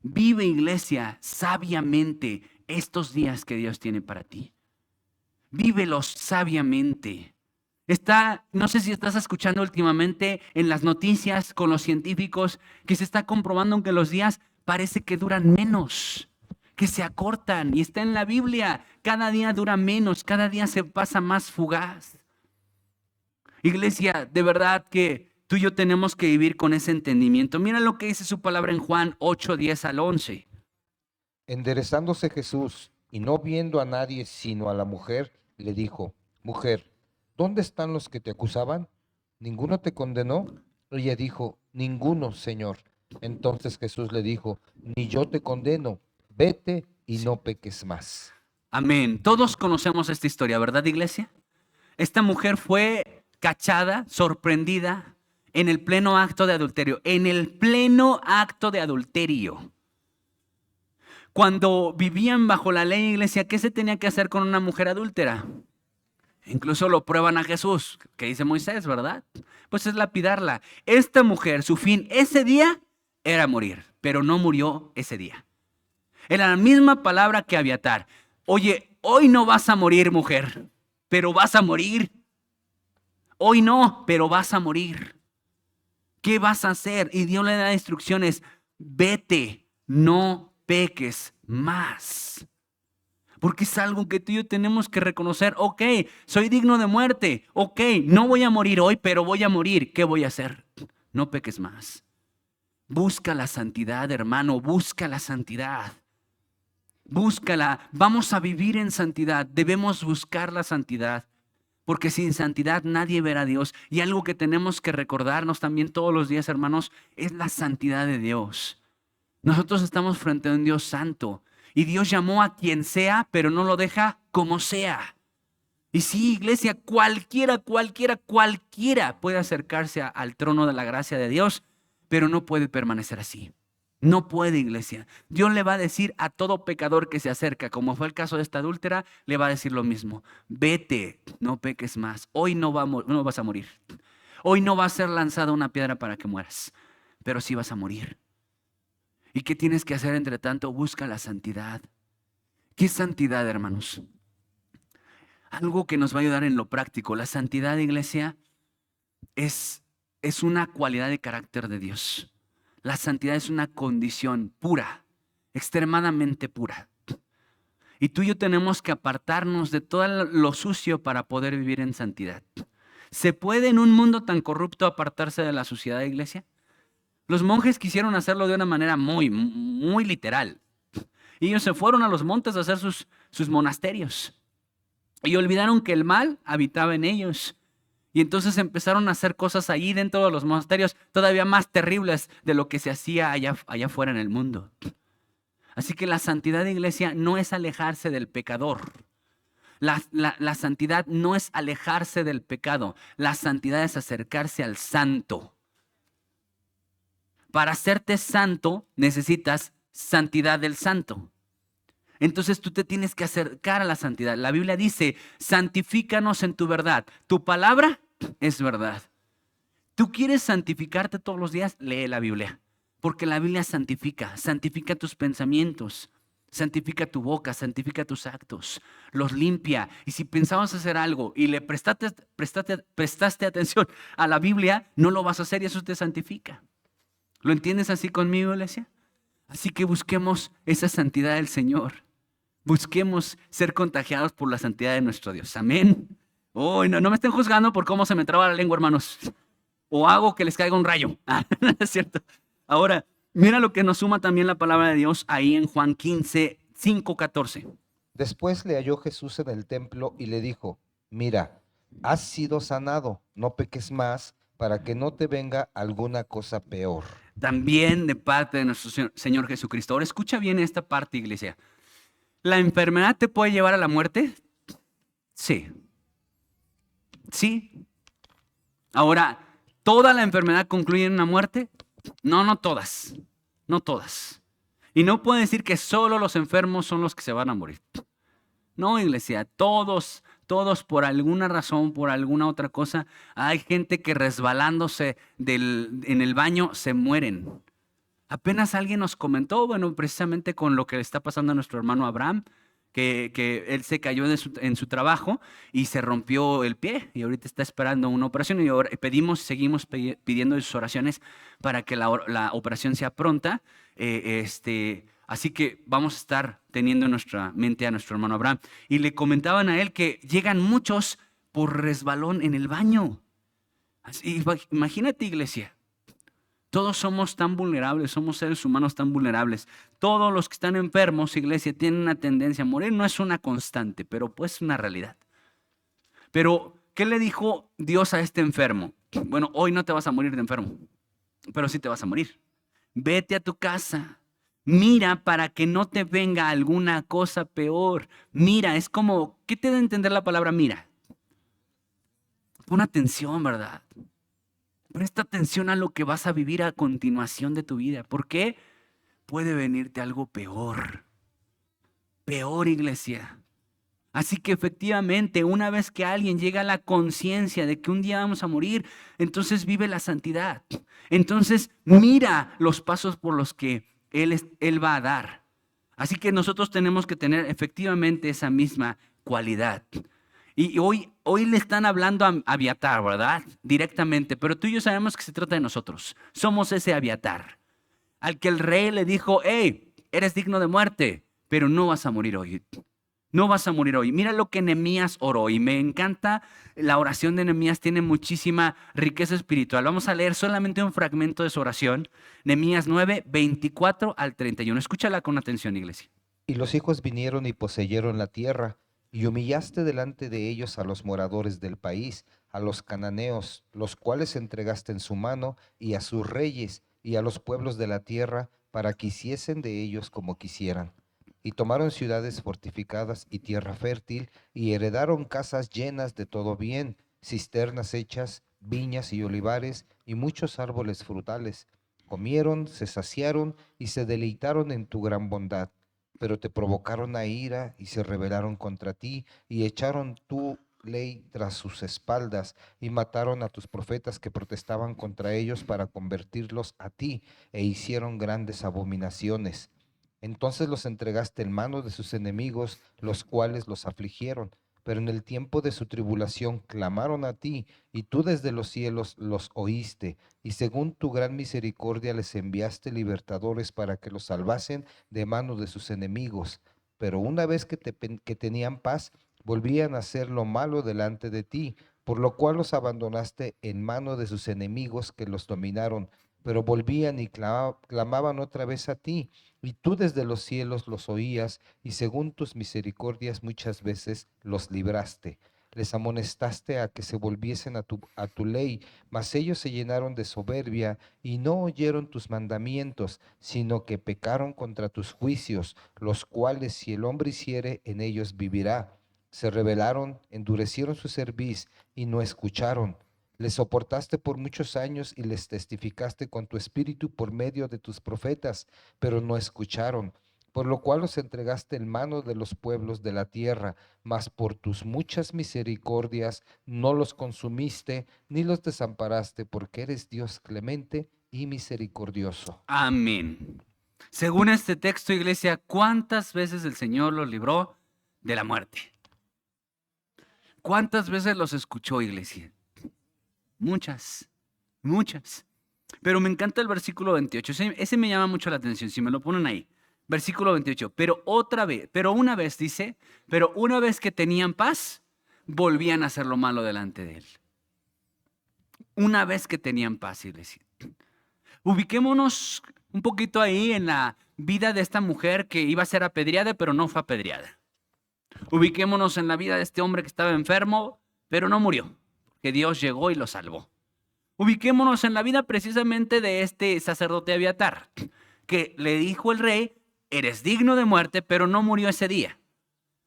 Vive, iglesia, sabiamente estos días que Dios tiene para ti. Vívelos sabiamente. No sé si estás escuchando últimamente en las noticias con los científicos que se está comprobando que los días parece que duran menos, que se acortan, y está en la Biblia. Cada día dura menos, cada día se pasa más fugaz. Iglesia, de verdad que tú y yo tenemos que vivir con ese entendimiento. Mira lo que dice su palabra en Juan 8, 10 al 11. Enderezándose Jesús y no viendo a nadie sino a la mujer, le dijo: Mujer, ¿dónde están los que te acusaban? ¿Ninguno te condenó? Ella dijo: Ninguno, Señor. Entonces Jesús le dijo: Ni yo te condeno, vete y no peques más. Amén. Todos conocemos esta historia, ¿verdad, iglesia? Esta mujer fue cachada, sorprendida en el pleno acto de adulterio. En el pleno acto de adulterio. Cuando vivían bajo la ley, iglesia, ¿qué se tenía que hacer con una mujer adúltera? Incluso lo prueban a Jesús, que dice Moisés, ¿verdad? Pues es lapidarla. Esta mujer, su fin ese día era morir, pero no murió ese día. Era la misma palabra que Abiatar. Oye, hoy no vas a morir, mujer, pero vas a morir. Hoy no, pero vas a morir. ¿Qué vas a hacer? Y Dios le da instrucciones: vete, no peques más. Porque es algo que tú y yo tenemos que reconocer. Ok, soy digno de muerte. Ok, no voy a morir hoy, pero voy a morir. ¿Qué voy a hacer? No peques más. Busca la santidad, hermano. Busca la santidad. Búscala. Vamos a vivir en santidad. Debemos buscar la santidad. Porque sin santidad nadie verá a Dios. Y algo que tenemos que recordarnos también todos los días, hermanos, es la santidad de Dios. Nosotros estamos frente a un Dios santo. Y Dios llamó a quien sea, pero no lo deja como sea. Y sí, iglesia, cualquiera puede acercarse al trono de la gracia de Dios, pero no puede permanecer así. No puede, iglesia. Dios le va a decir a todo pecador que se acerca, como fue el caso de esta adúltera, le va a decir lo mismo: vete, no peques más. Hoy no vas a morir. Hoy no va a ser lanzada una piedra para que mueras, pero sí vas a morir. ¿Y qué tienes que hacer entre tanto? Busca la santidad. ¿Qué es santidad, hermanos? Algo que nos va a ayudar en lo práctico. La santidad, iglesia, es una cualidad de carácter de Dios. La santidad es una condición pura, extremadamente pura. Y tú y yo tenemos que apartarnos de todo lo sucio para poder vivir en santidad. ¿Se puede en un mundo tan corrupto apartarse de la suciedad, iglesia? Los monjes quisieron hacerlo de una manera muy, muy literal. Y ellos se fueron a los montes a hacer sus monasterios. Y olvidaron que el mal habitaba en ellos. Y entonces empezaron a hacer cosas allí dentro de los monasterios todavía más terribles de lo que se hacía allá afuera en el mundo. Así que la santidad de iglesia no es alejarse del pecador. La santidad no es alejarse del pecado. La santidad es acercarse al santo. Para hacerte santo necesitas santidad del santo. Entonces tú te tienes que acercar a la santidad. La Biblia dice: santifícanos en tu verdad. Tu palabra es verdad. ¿Tú quieres santificarte todos los días? Lee la Biblia. Porque la Biblia santifica tus pensamientos, santifica tu boca, santifica tus actos, los limpia. Y si pensabas hacer algo y le prestaste atención a la Biblia, no lo vas a hacer y eso te santifica. ¿Lo entiendes así conmigo, iglesia? Así que busquemos esa santidad del Señor. Busquemos ser contagiados por la santidad de nuestro Dios. Amén. Oh, no me estén juzgando por cómo se me traba la lengua, hermanos. O hago que les caiga un rayo. Es cierto. Ahora, mira lo que nos suma también la palabra de Dios ahí en Juan 15, 5, 14. Después le halló Jesús en el templo y le dijo: Mira, has sido sanado, no peques más, para que no te venga alguna cosa peor. También de parte de nuestro Señor Jesucristo. Ahora escucha bien esta parte, iglesia. ¿La enfermedad te puede llevar a la muerte? Sí. Sí. Ahora, ¿toda la enfermedad concluye en una muerte? No todas. No todas. Y no puedo decir que solo los enfermos son los que se van a morir. No, iglesia, todos por alguna razón, por alguna otra cosa, hay gente que resbalándose en el baño se mueren. Apenas alguien nos comentó, bueno, precisamente con lo que le está pasando a nuestro hermano Abraham, que él se cayó en su trabajo y se rompió el pie y ahorita está esperando una operación y seguimos pidiendo sus oraciones para que la operación sea pronta. Así que vamos a estar teniendo en nuestra mente a nuestro hermano Abraham. Y le comentaban a él que llegan muchos por resbalón en el baño. Imagínate, iglesia. Todos somos tan vulnerables, somos seres humanos tan vulnerables. Todos los que están enfermos, iglesia, tienen una tendencia a morir. No es una constante, pero pues es una realidad. Pero, ¿qué le dijo Dios a este enfermo? Bueno, hoy no te vas a morir de enfermo, pero sí te vas a morir. Vete a tu casa. Mira para que no te venga alguna cosa peor. Mira, es como, ¿qué te da a entender la palabra mira? Pon atención, ¿verdad? Presta atención a lo que vas a vivir a continuación de tu vida. ¿Por qué? Puede venirte algo peor. Peor, iglesia. Así que efectivamente, una vez que alguien llega a la conciencia de que un día vamos a morir, entonces vive la santidad. Entonces mira los pasos por los que Él va a dar. Así que nosotros tenemos que tener efectivamente esa misma cualidad. Y hoy le están hablando a Abiatar, ¿verdad? Directamente, pero tú y yo sabemos que se trata de nosotros. Somos ese Abiatar, al que el rey le dijo, hey, eres digno de muerte, pero no vas a morir hoy. No vas a morir hoy. Mira lo que Nehemías oró y me encanta la oración de Nehemías, tiene muchísima riqueza espiritual. Vamos a leer solamente un fragmento de su oración, Nehemías 9, 24 al 31. Escúchala con atención, iglesia. Y los hijos vinieron y poseyeron la tierra, y humillaste delante de ellos a los moradores del país, a los cananeos, los cuales entregaste en su mano, y a sus reyes, y a los pueblos de la tierra, para que hiciesen de ellos como quisieran. Y tomaron ciudades fortificadas y tierra fértil, y heredaron casas llenas de todo bien, cisternas hechas, viñas y olivares, y muchos árboles frutales. Comieron, se saciaron, y se deleitaron en tu gran bondad, pero te provocaron a ira y se rebelaron contra ti y echaron tu ley tras sus espaldas y mataron a tus profetas que protestaban contra ellos para convertirlos a ti e hicieron grandes abominaciones. Entonces los entregaste en manos de sus enemigos, los cuales los afligieron. Pero en el tiempo de su tribulación clamaron a ti, y tú desde los cielos los oíste, y según tu gran misericordia les enviaste libertadores para que los salvasen de manos de sus enemigos. Pero una vez que tenían paz, volvían a hacer lo malo delante de ti, por lo cual los abandonaste en mano de sus enemigos que los dominaron. Pero volvían y clamaban otra vez a ti, y tú desde los cielos los oías, y según tus misericordias muchas veces los libraste. Les amonestaste a que se volviesen a tu ley, mas ellos se llenaron de soberbia y no oyeron tus mandamientos, sino que pecaron contra tus juicios, los cuales si el hombre hiciere, en ellos vivirá. Se rebelaron, endurecieron su cerviz y no escucharon. Les soportaste por muchos años y les testificaste con tu espíritu por medio de tus profetas, pero no escucharon, por lo cual los entregaste en manos de los pueblos de la tierra, mas por tus muchas misericordias no los consumiste ni los desamparaste, porque eres Dios clemente y misericordioso. Amén. Según este texto, iglesia, ¿cuántas veces el Señor los libró de la muerte? ¿Cuántas veces los escuchó, iglesia? Muchas, muchas. Pero me encanta el versículo 28. Ese me llama mucho la atención, si me lo ponen ahí. Versículo 28. Pero una vez dice, pero una vez que tenían paz, volvían a hacer lo malo delante de él. Una vez que tenían paz, iglesia. Ubiquémonos un poquito ahí en la vida de esta mujer que iba a ser apedreada, pero no fue apedreada. Ubiquémonos en la vida de este hombre que estaba enfermo, pero no murió, porque Dios llegó y lo salvó. Ubiquémonos en la vida precisamente de este sacerdote Abiatar, que le dijo el rey, eres digno de muerte, pero no murió ese día.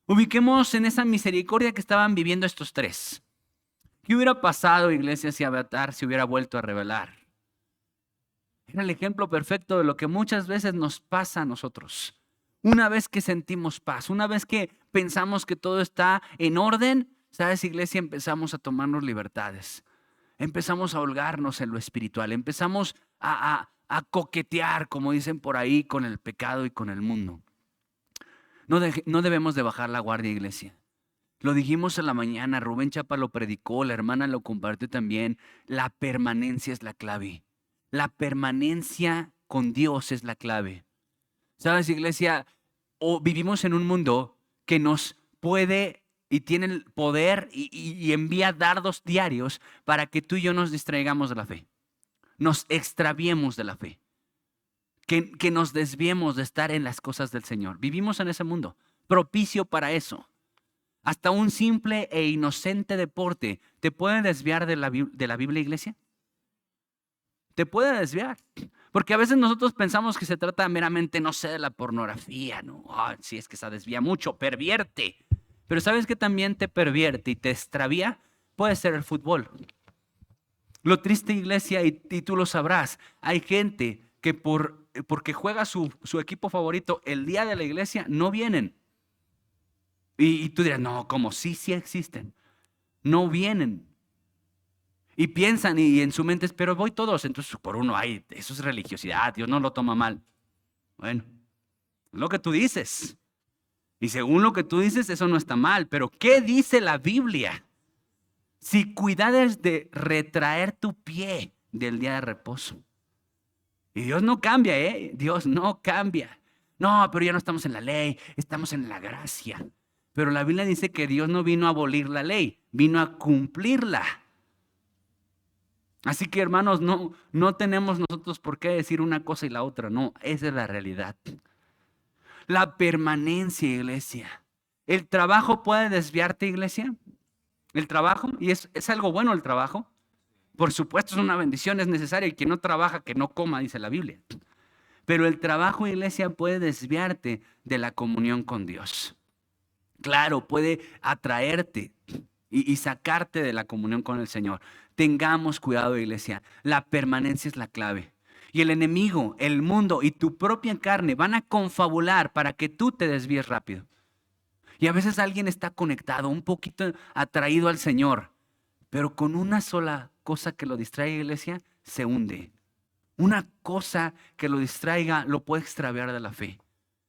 Ubiquémonos en esa misericordia que estaban viviendo estos tres. ¿Qué hubiera pasado, iglesia, si Abiatar se hubiera vuelto a rebelar? Era el ejemplo perfecto de lo que muchas veces nos pasa a nosotros. Una vez que sentimos paz, una vez que pensamos que todo está en orden, ¿sabes, iglesia? Empezamos a tomarnos libertades. Empezamos a holgarnos en lo espiritual. Empezamos a coquetear, como dicen por ahí, con el pecado y con el mundo. No debemos de bajar la guardia, iglesia. Lo dijimos en la mañana, Rubén Chapa lo predicó, la hermana lo compartió también. La permanencia es la clave. La permanencia con Dios es la clave. ¿Sabes, iglesia? Vivimos en un mundo que nos puede y tiene el poder y envía dardos diarios para que tú y yo nos distraigamos de la fe. Nos extraviemos de la fe. Que nos desviemos de estar en las cosas del Señor. Vivimos en ese mundo propicio para eso. Hasta un simple e inocente deporte te puede desviar de la Biblia, iglesia. Te puede desviar. Porque a veces nosotros pensamos que se trata meramente, no sé, de la pornografía, ¿no? Sí, es que se desvía mucho, pervierte. Pero ¿sabes qué también te pervierte y te extravía? Puede ser el fútbol. Lo triste, iglesia, y tú lo sabrás, hay gente que porque juega su equipo favorito el día de la iglesia, no vienen. Y tú dirás, no, ¿cómo? Sí existen. No vienen. Y piensan y en su mente es, pero voy todos. Entonces, por uno, eso es religiosidad, Dios no lo toma mal. Bueno, lo que tú dices. Y según lo que tú dices, eso no está mal. Pero ¿qué dice la Biblia? Si cuidares de retraer tu pie del día de reposo. Y Dios no cambia, ¿eh? Dios no cambia. No, pero ya no estamos en la ley, estamos en la gracia. Pero la Biblia dice que Dios no vino a abolir la ley, vino a cumplirla. Así que, hermanos, no tenemos nosotros por qué decir una cosa y la otra. No, esa es la realidad. La permanencia, iglesia. ¿El trabajo puede desviarte, iglesia? ¿El trabajo? ¿Y es algo bueno el trabajo? Por supuesto, es una bendición, es necesario. Y quien no trabaja, que no coma, dice la Biblia. Pero el trabajo, iglesia, puede desviarte de la comunión con Dios. Claro, puede atraerte y sacarte de la comunión con el Señor. Tengamos cuidado, iglesia. La permanencia es la clave. Y el enemigo, el mundo y tu propia carne van a confabular para que tú te desvíes rápido. Y a veces alguien está conectado, un poquito atraído al Señor, pero con una sola cosa que lo distraiga, iglesia, se hunde. Una cosa que lo distraiga lo puede extraviar de la fe.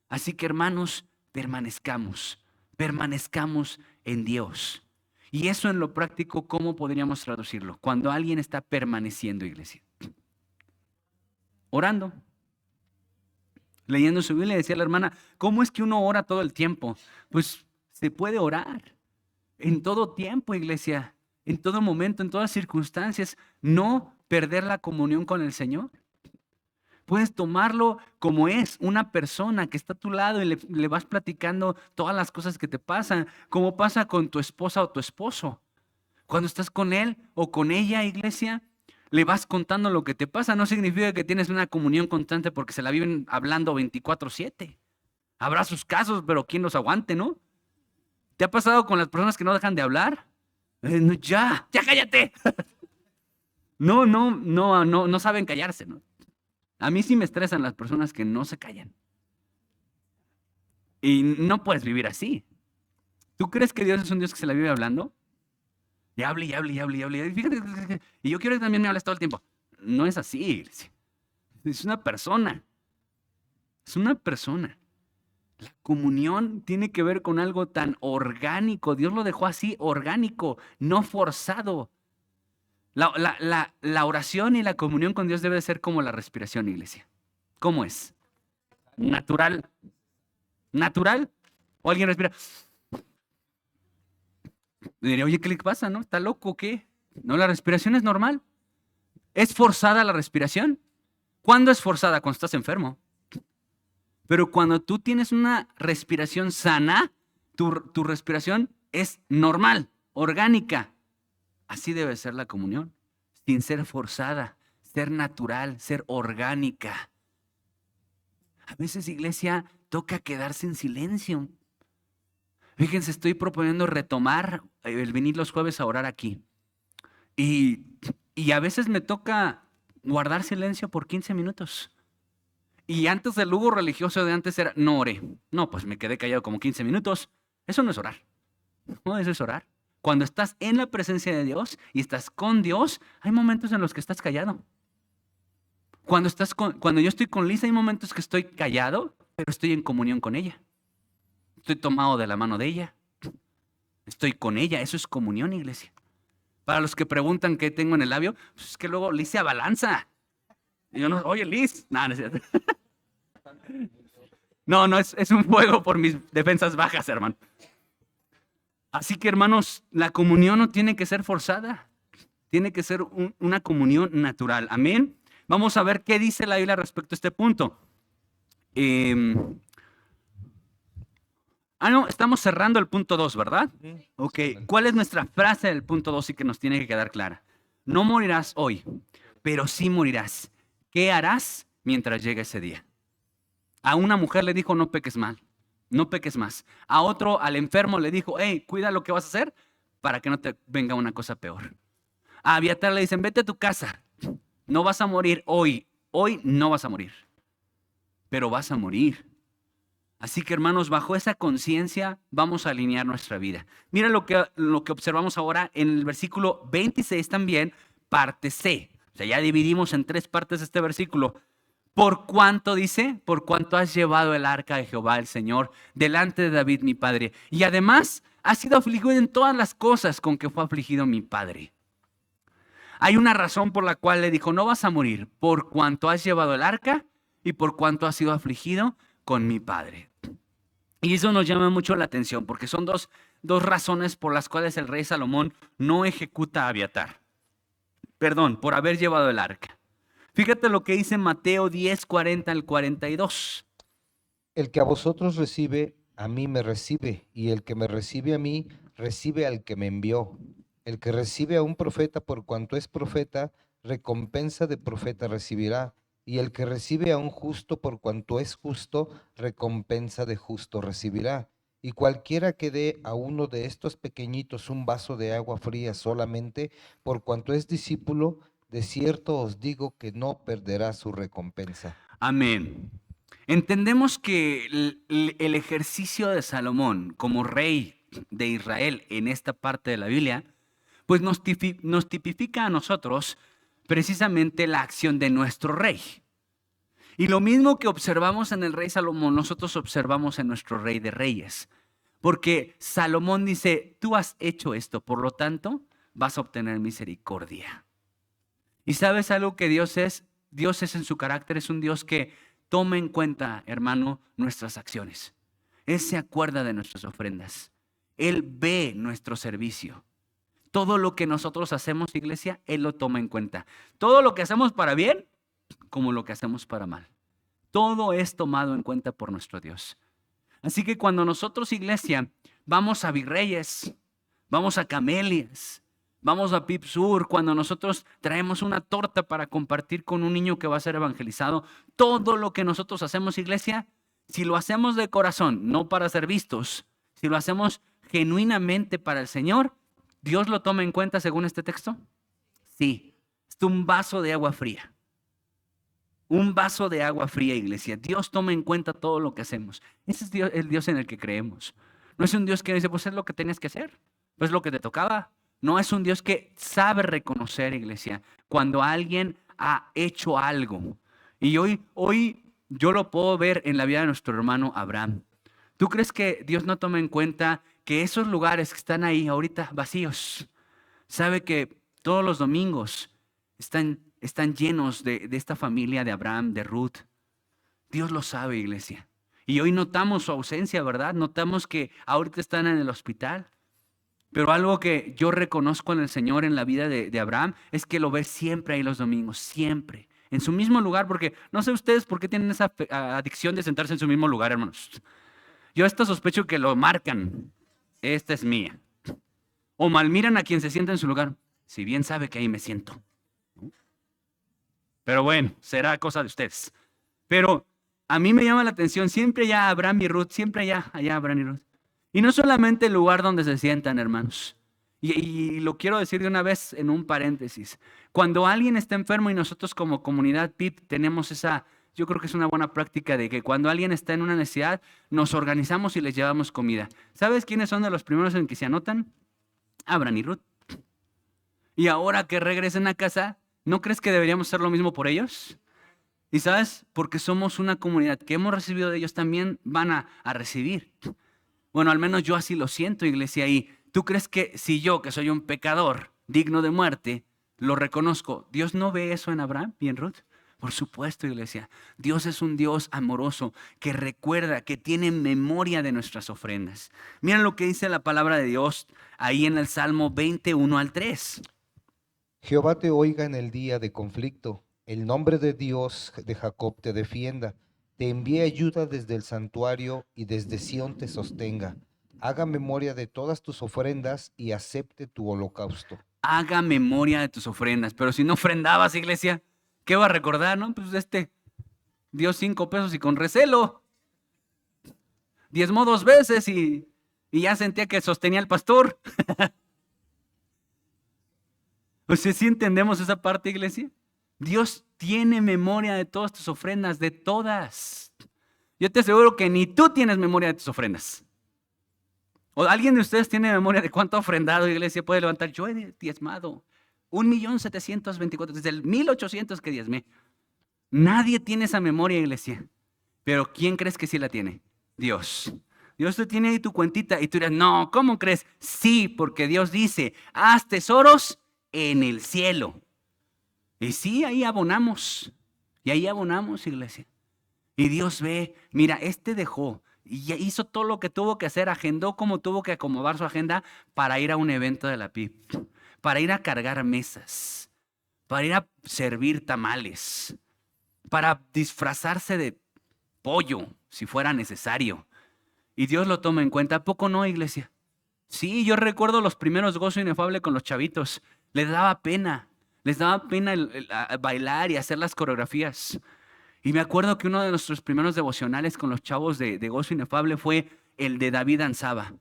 Así que, hermanos, permanezcamos en Dios. Y eso en lo práctico, ¿cómo podríamos traducirlo? Cuando alguien está permaneciendo, iglesia. Orando. Leyendo su Biblia, decía la hermana, ¿cómo es que uno ora todo el tiempo? Pues se puede orar en todo tiempo, iglesia, en todo momento, en todas circunstancias, no perder la comunión con el Señor. Puedes tomarlo como es una persona que está a tu lado y le vas platicando todas las cosas que te pasan, como pasa con tu esposa o tu esposo. Cuando estás con él o con ella, iglesia, le vas contando lo que te pasa. No significa que tienes una comunión constante porque se la viven hablando 24/7. Habrá sus casos, pero ¿quién los aguante, no? ¿Te ha pasado con las personas que no dejan de hablar? No, ya cállate. No saben callarse, ¿no? A mí sí me estresan las personas que no se callan. Y no puedes vivir así. ¿Tú crees que Dios es un Dios que se la vive hablando? Y hable, y hable, y hable, y hable. Y fíjate, y yo quiero que también me hables todo el tiempo. No es así. Es una persona. Es una persona. La comunión tiene que ver con algo tan orgánico. Dios lo dejó así, orgánico, no forzado. La oración y la comunión con Dios debe ser como la respiración, iglesia. ¿Cómo es? Natural. ¿Natural? ¿O alguien respira? Diría, oye, ¿qué le pasa, no? ¿Está loco o qué? No, la respiración es normal. ¿Es forzada la respiración? ¿Cuándo es forzada? Cuando estás enfermo. Pero cuando tú tienes una respiración sana, tu respiración es normal, orgánica. Así debe ser la comunión, sin ser forzada, ser natural, ser orgánica. A veces, iglesia, toca quedarse en silencio. Fíjense, estoy proponiendo retomar el venir los jueves a orar aquí. Y a veces me toca guardar silencio por 15 minutos. Y antes del lujo religioso de antes era, no oré. No, pues me quedé callado como 15 minutos. Eso no es orar. No, eso es orar. Cuando estás en la presencia de Dios y estás con Dios, hay momentos en los que estás callado. Cuando yo estoy con Lisa, hay momentos que estoy callado, pero estoy en comunión con ella. Estoy tomado de la mano de ella. Estoy con ella. Eso es comunión, iglesia. Para los que preguntan qué tengo en el labio, pues es que luego Liz se abalanza. Y yo no, oye Liz. No, no es cierto. No, es un fuego por mis defensas bajas, hermano. Así que, hermanos, la comunión no tiene que ser forzada. Tiene que ser una comunión natural. Amén. Vamos a ver qué dice la Biblia respecto a este punto. No, estamos cerrando el punto 2, ¿verdad? Ok, ¿cuál es nuestra frase del punto 2 y que nos tiene que quedar clara? No morirás hoy, pero sí morirás. ¿Qué harás mientras llegue ese día? A una mujer le dijo, no peques mal, no peques más. A otro, al enfermo, le dijo, hey, cuida lo que vas a hacer para que no te venga una cosa peor. A Abiatar le dicen, vete a tu casa, no vas a morir hoy no vas a morir, pero vas a morir. Así que, hermanos, bajo esa conciencia vamos a alinear nuestra vida. Mira lo que observamos ahora en el versículo 26 también, parte C. O sea, ya dividimos en 3 partes este versículo. Por cuanto, dice, por cuanto has llevado el arca de Jehová el Señor delante de David mi padre. Y además has sido afligido en todas las cosas con que fue afligido mi padre. Hay una razón por la cual le dijo, no vas a morir, por cuanto has llevado el arca y por cuanto has sido afligido con mi padre. Y eso nos llama mucho la atención, porque son dos razones por las cuales el rey Salomón no ejecuta a Abiatar. Perdón, por haber llevado el arca. Fíjate lo que dice Mateo 10, 40 al 42. El que a vosotros recibe, a mí me recibe, y el que me recibe a mí, recibe al que me envió. El que recibe a un profeta por cuanto es profeta, recompensa de profeta recibirá. Y el que recibe a un justo por cuanto es justo, recompensa de justo recibirá. Y cualquiera que dé a uno de estos pequeñitos un vaso de agua fría solamente, por cuanto es discípulo, de cierto os digo que no perderá su recompensa. Amén. Entendemos que el ejercicio de Salomón como rey de Israel en esta parte de la Biblia, pues nos tipifica a nosotros precisamente la acción de nuestro rey. Y lo mismo que observamos en el rey Salomón, nosotros observamos en nuestro rey de reyes. Porque Salomón dice, tú has hecho esto, por lo tanto, vas a obtener misericordia. ¿Y sabes algo que Dios es? Dios es en su carácter, es un Dios que toma en cuenta, hermano, nuestras acciones. Él se acuerda de nuestras ofrendas. Él ve nuestro servicio. Todo lo que nosotros hacemos, iglesia, Él lo toma en cuenta. Todo lo que hacemos para bien, como lo que hacemos para mal. Todo es tomado en cuenta por nuestro Dios. Así que cuando nosotros, iglesia, vamos a Virreyes, vamos a Camelias, vamos a Pip Sur, cuando nosotros traemos una torta para compartir con un niño que va a ser evangelizado, todo lo que nosotros hacemos, iglesia, si lo hacemos de corazón, no para ser vistos, si lo hacemos genuinamente para el Señor, ¿Dios lo toma en cuenta según este texto? Sí, es un vaso de agua fría. Un vaso de agua fría, iglesia. Dios toma en cuenta todo lo que hacemos. Ese es el Dios en el que creemos. No es un Dios que dice, pues es lo que tenías que hacer, pues es lo que te tocaba. No, es un Dios que sabe reconocer, iglesia, cuando alguien ha hecho algo. Y hoy yo lo puedo ver en la vida de nuestro hermano Abraham. ¿Tú crees que Dios no toma en cuenta que esos lugares que están ahí ahorita vacíos, sabe que todos los domingos están llenos de esta familia de Abraham, de Ruth? Dios lo sabe, iglesia. Y hoy notamos su ausencia, ¿verdad? Notamos que ahorita están en el hospital. Pero algo que yo reconozco en el Señor en la vida de Abraham es que lo ve siempre ahí los domingos, siempre. En su mismo lugar, porque no sé ustedes por qué tienen esa adicción de sentarse en su mismo lugar, hermanos. Yo hasta sospecho que lo marcan. Esta es mía. O malmiran a quien se sienta en su lugar, si bien sabe que ahí me siento. Pero bueno, será cosa de ustedes. Pero a mí me llama la atención, siempre allá Abraham y Ruth, siempre allá Abraham y Ruth. Y no solamente el lugar donde se sientan, hermanos. Y lo quiero decir de una vez en un paréntesis. Cuando alguien está enfermo y nosotros como comunidad PIP tenemos esa, yo creo que es una buena práctica de que cuando alguien está en una necesidad, nos organizamos y les llevamos comida. ¿Sabes quiénes son de los primeros en que se anotan? Abraham y Ruth. Y ahora que regresen a casa, ¿no crees que deberíamos hacer lo mismo por ellos? Y sabes, porque somos una comunidad que hemos recibido de ellos, también van a recibir. Bueno, al menos yo así lo siento, iglesia. Y tú crees que si yo, que soy un pecador digno de muerte, lo reconozco, ¿Dios no ve eso en Abraham y en Ruth? Por supuesto, iglesia. Dios es un Dios amoroso que recuerda, que tiene memoria de nuestras ofrendas. Miren lo que dice la palabra de Dios ahí en el Salmo 21 al 3. Jehová te oiga en el día de conflicto, el nombre de Dios de Jacob te defienda, te envíe ayuda desde el santuario y desde Sión te sostenga. Haga memoria de todas tus ofrendas y acepte tu holocausto. Haga memoria de tus ofrendas. Pero si no ofrendabas, iglesia, ¿qué va a recordar, no? Pues dio 5 pesos y con recelo. Diezmó 2 veces y ya sentía que sostenía al pastor. O sea, ¿sí entendemos esa parte, iglesia? Dios tiene memoria de todas tus ofrendas, de todas. Yo te aseguro que ni tú tienes memoria de tus ofrendas. ¿O alguien de ustedes tiene memoria de cuánto ha ofrendado, iglesia? Puede levantar, yo he diezmado 1,724,000, desde el 1800 que diezmé. Nadie tiene esa memoria, iglesia. Pero ¿quién crees que sí la tiene? Dios. Dios te tiene ahí tu cuentita y tú dirás, no, ¿cómo crees? Sí, porque Dios dice, haz tesoros en el cielo. Y sí, ahí abonamos. Y ahí abonamos, iglesia. Y Dios ve, mira, dejó y ya hizo todo lo que tuvo que hacer, agendó como tuvo que acomodar su agenda para ir a un evento de la PIB, para ir a cargar mesas, para ir a servir tamales, para disfrazarse de pollo si fuera necesario. Y Dios lo toma en cuenta. ¿A poco no, iglesia? Sí, yo recuerdo los primeros Gozo Inefable con los chavitos. Les daba pena bailar y hacer las coreografías. Y me acuerdo que uno de nuestros primeros devocionales con los chavos de Gozo Inefable fue el de David danzaba.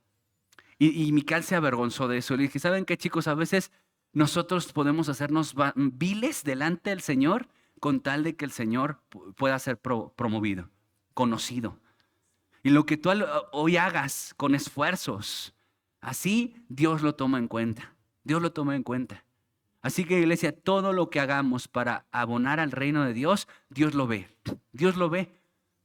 Y Mical se avergonzó de eso. Le dije, ¿saben qué, chicos? A veces nosotros podemos hacernos viles delante del Señor con tal de que el Señor pueda ser promovido, conocido. Y lo que tú hoy hagas con esfuerzos, así Dios lo toma en cuenta. Dios lo toma en cuenta. Así que, iglesia, todo lo que hagamos para abonar al reino de Dios, Dios lo ve. Dios lo ve.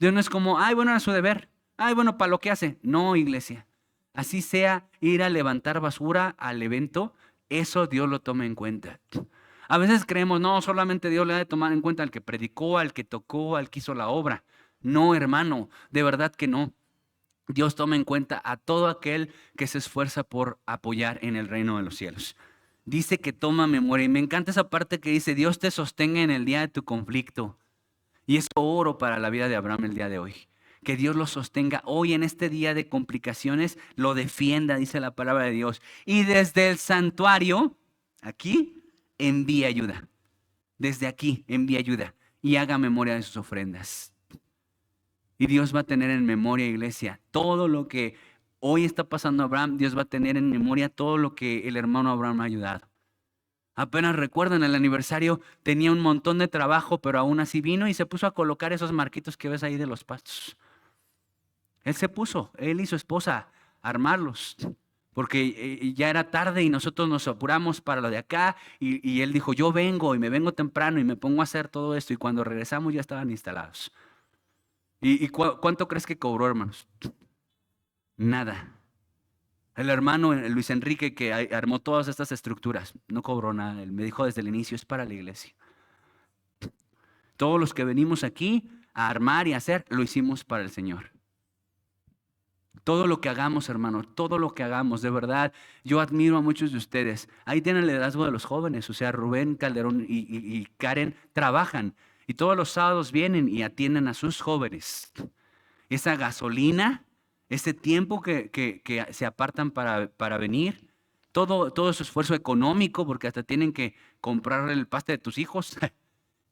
Dios no es como, ay, bueno, era su deber. Ay, bueno, para lo que hace. No, iglesia. Así sea ir a levantar basura al evento, eso Dios lo toma en cuenta. A veces creemos, no, solamente Dios le ha de tomar en cuenta al que predicó, al que tocó, al que hizo la obra. No, hermano, de verdad que no. Dios toma en cuenta a todo aquel que se esfuerza por apoyar en el reino de los cielos. Dice que toma memoria. Y me encanta esa parte que dice, Dios te sostenga en el día de tu conflicto. Y eso oro para la vida de Abraham el día de hoy. Que Dios lo sostenga hoy en este día de complicaciones, lo defienda, dice la palabra de Dios. Y desde el santuario, aquí, envía ayuda. Desde aquí, envía ayuda. Y haga memoria de sus ofrendas. Y Dios va a tener en memoria, iglesia, todo lo que hoy está pasando a Abraham. Dios va a tener en memoria todo lo que el hermano Abraham ha ayudado. Apenas recuerdan, el aniversario tenía un montón de trabajo, pero aún así vino y se puso a colocar esos marquitos que ves ahí de los pastos. Él y su esposa, a armarlos, porque ya era tarde y nosotros nos apuramos para lo de acá. Y él dijo, yo vengo y me vengo temprano y me pongo a hacer todo esto. Y cuando regresamos ya estaban instalados. ¿Y cuánto crees que cobró, hermanos? Nada. El hermano Luis Enrique, que armó todas estas estructuras, no cobró nada. Él me dijo desde el inicio, es para la iglesia. Todos los que venimos aquí a armar y hacer, lo hicimos para el Señor. Todo lo que hagamos, hermano, todo lo que hagamos, de verdad, yo admiro a muchos de ustedes. Ahí tienen el liderazgo de los jóvenes, o sea, Rubén, Calderón y Karen trabajan. Y todos los sábados vienen y atienden a sus jóvenes. Esa gasolina, ese tiempo que se apartan para venir, todo su esfuerzo económico, porque hasta tienen que comprar el paste de tus hijos.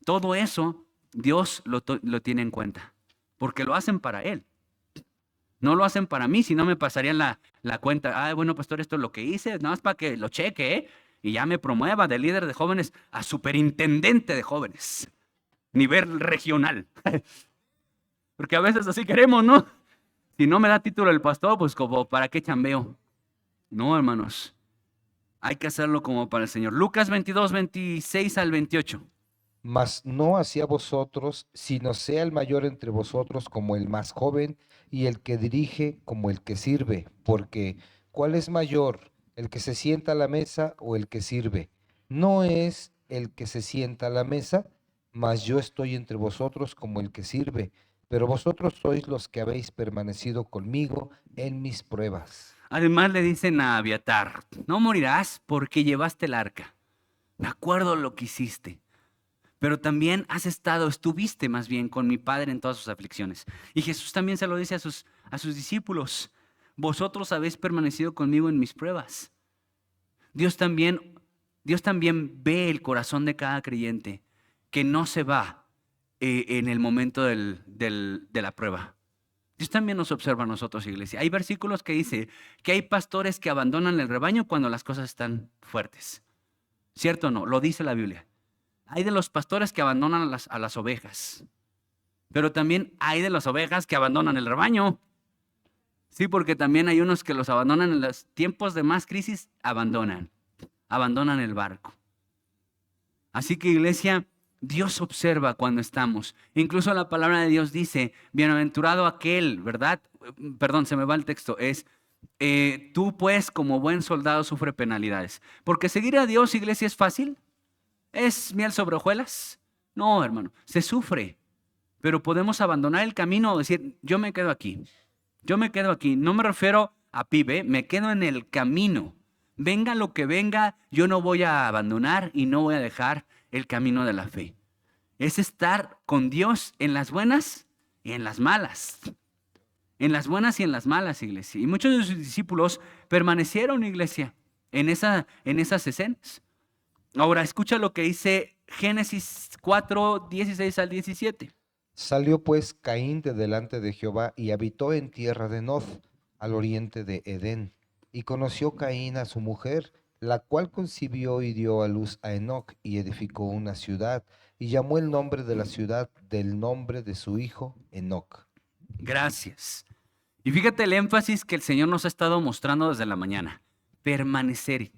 Todo eso, Dios lo tiene en cuenta, porque lo hacen para Él. No lo hacen para mí, si no me pasarían la cuenta. Ah, bueno, pastor, esto es lo que hice, nada más para que lo cheque, ¿eh? Y ya me promueva de líder de jóvenes a superintendente de jóvenes, nivel regional. Porque a veces así queremos, ¿no? Si no me da título el pastor, pues como, ¿para qué chambeo? No, hermanos. Hay que hacerlo como para el Señor. Lucas 22, 26 al 28. Mas no hacia vosotros, sino sea el mayor entre vosotros como el más joven, y el que dirige como el que sirve. Porque, ¿cuál es mayor, el que se sienta a la mesa o el que sirve? No es el que se sienta a la mesa, mas yo estoy entre vosotros como el que sirve. Pero vosotros sois los que habéis permanecido conmigo en mis pruebas. Además le dicen a Abiatar, no morirás porque llevaste el arca. Me acuerdo lo que hiciste. Pero también estuviste más bien con mi Padre en todas sus aflicciones. Y Jesús también se lo dice a sus discípulos. Vosotros habéis permanecido conmigo en mis pruebas. Dios también ve el corazón de cada creyente que no se va en el momento de la prueba. Dios también nos observa a nosotros, iglesia. Hay versículos que dice que hay pastores que abandonan el rebaño cuando las cosas están fuertes. ¿Cierto o no? Lo dice la Biblia. Hay de los pastores que abandonan a las ovejas, pero también hay de las ovejas que abandonan el rebaño. Sí, porque también hay unos que los abandonan en los tiempos de más crisis, abandonan el barco. Así que, iglesia, Dios observa cuando estamos. Incluso la palabra de Dios dice, bienaventurado aquel, ¿verdad? Perdón, se me va el texto, tú pues como buen soldado sufre penalidades. Porque seguir a Dios, iglesia, ¿es fácil? ¿Es miel sobre hojuelas? No, hermano, se sufre, pero podemos abandonar el camino o decir, yo me quedo aquí. No me refiero a pibe, me quedo en el camino. Venga lo que venga, yo no voy a abandonar y no voy a dejar el camino de la fe. Es estar con Dios en las buenas y en las malas. En las buenas y en las malas, iglesia. Y muchos de sus discípulos permanecieron, iglesia, en esas escenas. Ahora, escucha lo que dice Génesis 4, 16 al 17. Salió pues Caín de delante de Jehová y habitó en tierra de Nod, al oriente de Edén. Y conoció Caín a su mujer, la cual concibió y dio a luz a Enoc y edificó una ciudad, y llamó el nombre de la ciudad del nombre de su hijo, Enoc. Gracias. Y fíjate el énfasis que el Señor nos ha estado mostrando desde la mañana. Permanecer.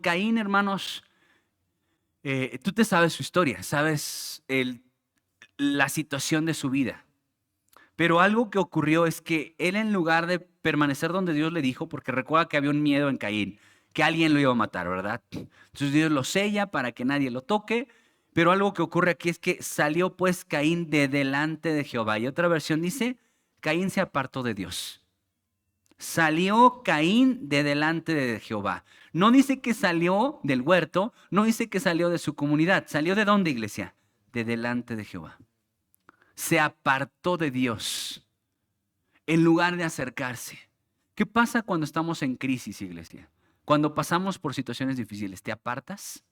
Caín, hermanos, tú te sabes su historia, sabes la situación de su vida. Pero algo que ocurrió es que él, en lugar de permanecer donde Dios le dijo, porque recuerda que había un miedo en Caín, que alguien lo iba a matar, ¿verdad? Entonces Dios lo sella para que nadie lo toque. Pero algo que ocurre aquí es que salió pues Caín de delante de Jehová. Y otra versión dice, Caín se apartó de Dios. Salió Caín de delante de Jehová. No dice que salió del huerto, no dice que salió de su comunidad. ¿Salió de dónde, iglesia? De delante de Jehová. Se apartó de Dios en lugar de acercarse. ¿Qué pasa cuando estamos en crisis, iglesia? Cuando pasamos por situaciones difíciles, ¿te apartas?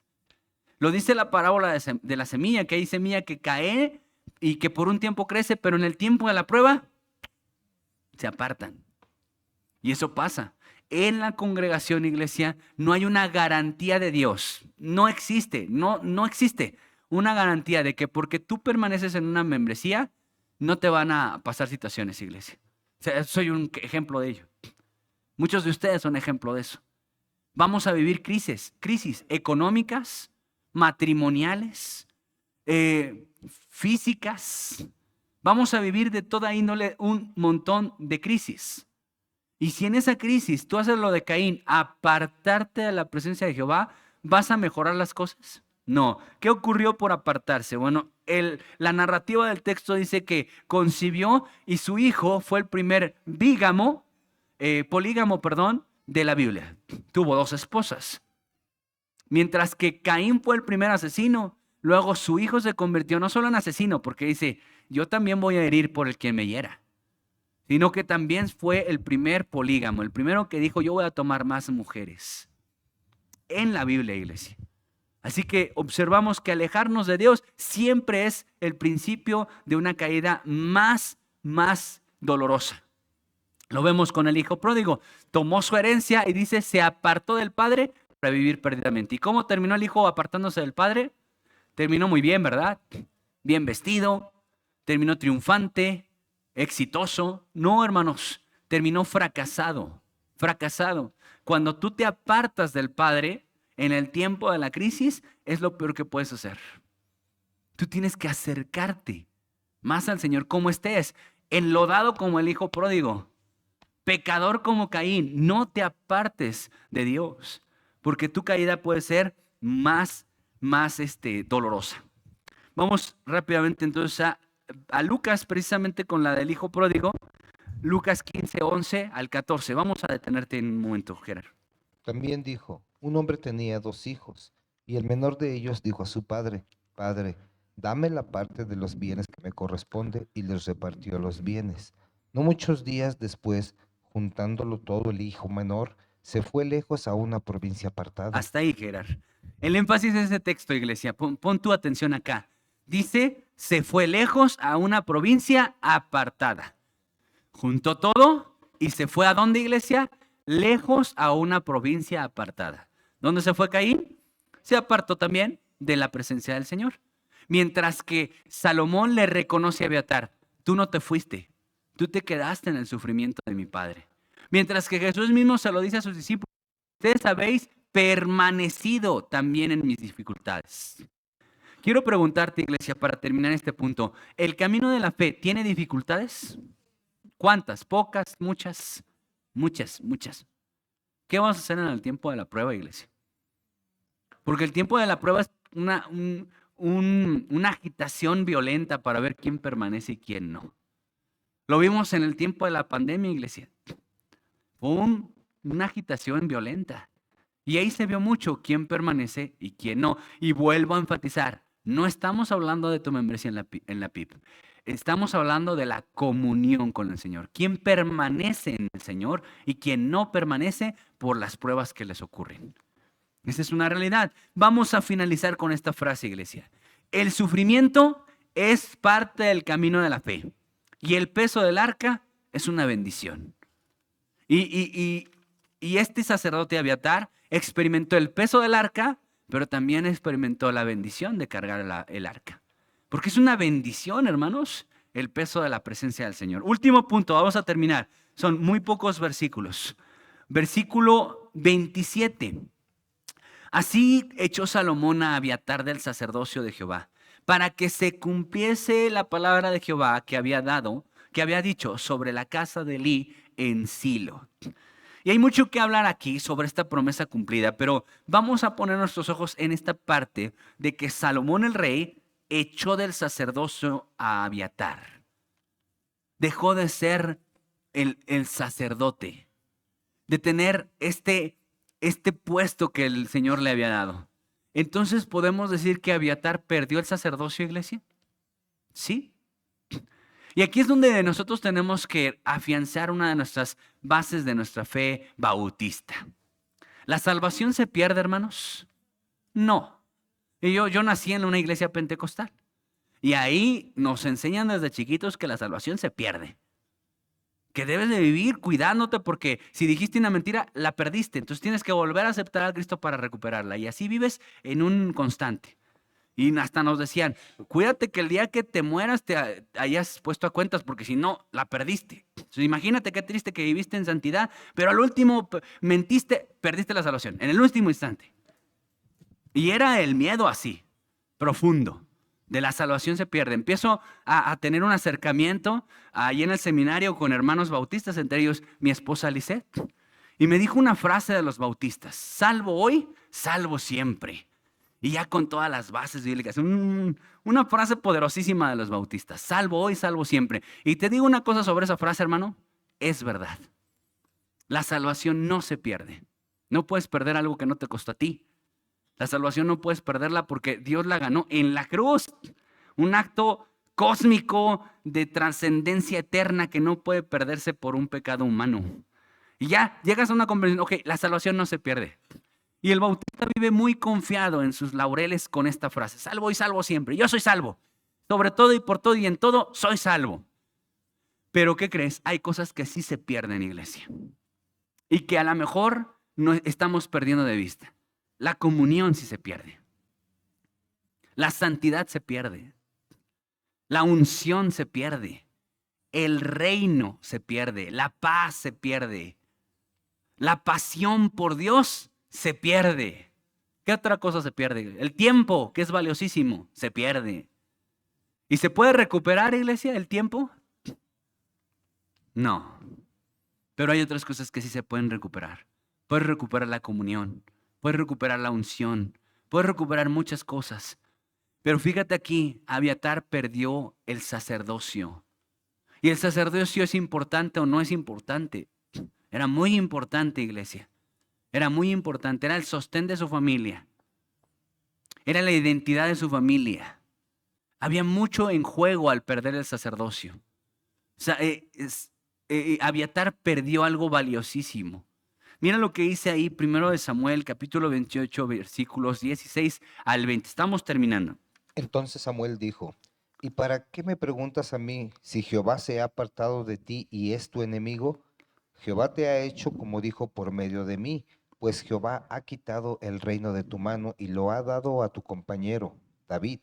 Lo dice la parábola de la semilla, que hay semilla que cae y que por un tiempo crece, pero en el tiempo de la prueba se apartan. Y eso pasa. En la congregación, iglesia, no hay una garantía de Dios. No existe una garantía de que porque tú permaneces en una membresía, no te van a pasar situaciones, iglesia. O sea, soy un ejemplo de ello. Muchos de ustedes son ejemplo de eso. Vamos a vivir crisis económicas, matrimoniales, físicas. Vamos a vivir de toda índole un montón de crisis. Y si en esa crisis tú haces lo de Caín, apartarte de la presencia de Jehová, ¿vas a mejorar las cosas? No. ¿Qué ocurrió por apartarse? Bueno, la narrativa del texto dice que concibió y su hijo fue el primer polígamo, de la Biblia. Tuvo 2 esposas. Mientras que Caín fue el primer asesino, luego su hijo se convirtió no solo en asesino, porque dice, yo también voy a herir por el que me hiera, sino que también fue el primer polígamo, el primero que dijo, yo voy a tomar más mujeres. En la Biblia, iglesia. Así que observamos que alejarnos de Dios siempre es el principio de una caída más dolorosa. Lo vemos con el hijo pródigo. Tomó su herencia y dice, se apartó del padre para vivir perdidamente. ¿Y cómo terminó el hijo apartándose del padre? Terminó muy bien, ¿verdad? Bien vestido, terminó triunfante, exitoso. No, hermanos, terminó fracasado. Cuando tú te apartas del padre en el tiempo de la crisis, es lo peor que puedes hacer. Tú tienes que acercarte más al Señor como estés, enlodado como el hijo pródigo, pecador como Caín. No te apartes de Dios, porque tu caída puede ser más dolorosa. Vamos rápidamente entonces a Lucas, precisamente con la del hijo pródigo. Lucas 15, 11 al 14. Vamos a detenerte en un momento, Gerardo. También dijo, un hombre tenía 2 hijos, y el menor de ellos dijo a su padre, Padre, dame la parte de los bienes que me corresponde, y les repartió los bienes. No muchos días después, juntándolo todo, el hijo menor se fue lejos a una provincia apartada. Hasta ahí, Gerard. El énfasis de ese texto, iglesia, pon tu atención acá. Dice, se fue lejos a una provincia apartada. Juntó todo y se fue ¿a dónde, iglesia? Lejos a una provincia apartada. ¿Dónde se fue Caín? Se apartó también de la presencia del Señor. Mientras que Salomón le reconoce a Abiatar, tú no te fuiste, tú te quedaste en el sufrimiento de mi padre. Mientras que Jesús mismo se lo dice a sus discípulos, ustedes habéis permanecido también en mis dificultades. Quiero preguntarte, iglesia, para terminar este punto, ¿el camino de la fe tiene dificultades? ¿Cuántas? ¿Pocas? ¿Muchas? Muchas. ¿Qué vamos a hacer en el tiempo de la prueba, iglesia? Porque el tiempo de la prueba es una agitación violenta para ver quién permanece y quién no. Lo vimos en el tiempo de la pandemia, iglesia. Fue una agitación violenta. Y ahí se vio mucho quién permanece y quién no. Y vuelvo a enfatizar, no estamos hablando de tu membresía en la PIP. Estamos hablando de la comunión con el Señor. ¿Quién permanece en el Señor y quién no permanece por las pruebas que les ocurren? Esa es una realidad. Vamos a finalizar con esta frase, iglesia. El sufrimiento es parte del camino de la fe. Y el peso del arca es una bendición. Y este sacerdote Abiatar experimentó el peso del arca, pero también experimentó la bendición de cargar el arca. Porque es una bendición, hermanos, el peso de la presencia del Señor. Último punto, vamos a terminar. Son muy pocos versículos. Versículo 27. Así echó Salomón a Abiatar del sacerdocio de Jehová, para que se cumpliese la palabra de Jehová que había dicho sobre la casa de Elí en Silo. Y hay mucho que hablar aquí sobre esta promesa cumplida, pero vamos a poner nuestros ojos en esta parte de que Salomón el rey echó del sacerdocio a Abiatar. Dejó de ser el sacerdote, de tener este puesto que el Señor le había dado. Entonces, ¿podemos decir que Abiatar perdió el sacerdocio, iglesia? Sí. Y aquí es donde nosotros tenemos que afianzar una de nuestras bases de nuestra fe bautista. ¿La salvación se pierde, hermanos? No. Y yo nací en una iglesia pentecostal. Y ahí nos enseñan desde chiquitos que la salvación se pierde. Que debes de vivir cuidándote porque si dijiste una mentira, la perdiste. Entonces tienes que volver a aceptar a Cristo para recuperarla. Y así vives en un constante. Y hasta nos decían, cuídate que el día que te mueras te hayas puesto a cuentas porque si no, la perdiste. Entonces, imagínate qué triste que viviste en santidad, pero al último mentiste, perdiste la salvación, en el último instante. Y era el miedo así, profundo. De la salvación se pierde. Empiezo a tener un acercamiento ahí en el seminario con hermanos bautistas, entre ellos mi esposa Lisette. Y me dijo una frase de los bautistas, salvo hoy, salvo siempre. Y ya con todas las bases bíblicas, una frase poderosísima de los bautistas, salvo hoy, salvo siempre. Y te digo una cosa sobre esa frase, hermano, es verdad. La salvación no se pierde. No puedes perder algo que no te costó a ti. La salvación no puedes perderla porque Dios la ganó en la cruz. Un acto cósmico de trascendencia eterna que no puede perderse por un pecado humano. Y ya llegas a una comprensión, ok, la salvación no se pierde. Y el bautista vive muy confiado en sus laureles con esta frase: salvo y salvo siempre. Yo soy salvo. Sobre todo y por todo y en todo, soy salvo. Pero ¿qué crees? Hay cosas que sí se pierden, iglesia. Y que a lo mejor no estamos perdiendo de vista. La comunión sí se pierde. La santidad se pierde. La unción se pierde. El reino se pierde. La paz se pierde. La pasión por Dios se pierde. ¿Qué otra cosa se pierde? El tiempo, que es valiosísimo, se pierde. ¿Y se puede recuperar, iglesia, el tiempo? No. Pero hay otras cosas que sí se pueden recuperar. Puedes recuperar la comunión. Puedes recuperar la unción. Puedes recuperar muchas cosas. Pero fíjate aquí, Abiatar perdió el sacerdocio. ¿Y el sacerdocio es importante o no es importante? Era muy importante, iglesia. Era muy importante. Era el sostén de su familia. Era la identidad de su familia. Había mucho en juego al perder el sacerdocio. O sea, Abiatar perdió algo valiosísimo. Mira lo que dice ahí, 1 Samuel, capítulo 28, versículos 16 al 20. Estamos terminando. Entonces Samuel dijo: ¿Y para qué me preguntas a mí si Jehová se ha apartado de ti y es tu enemigo? Jehová te ha hecho como dijo por medio de mí, pues Jehová ha quitado el reino de tu mano y lo ha dado a tu compañero, David.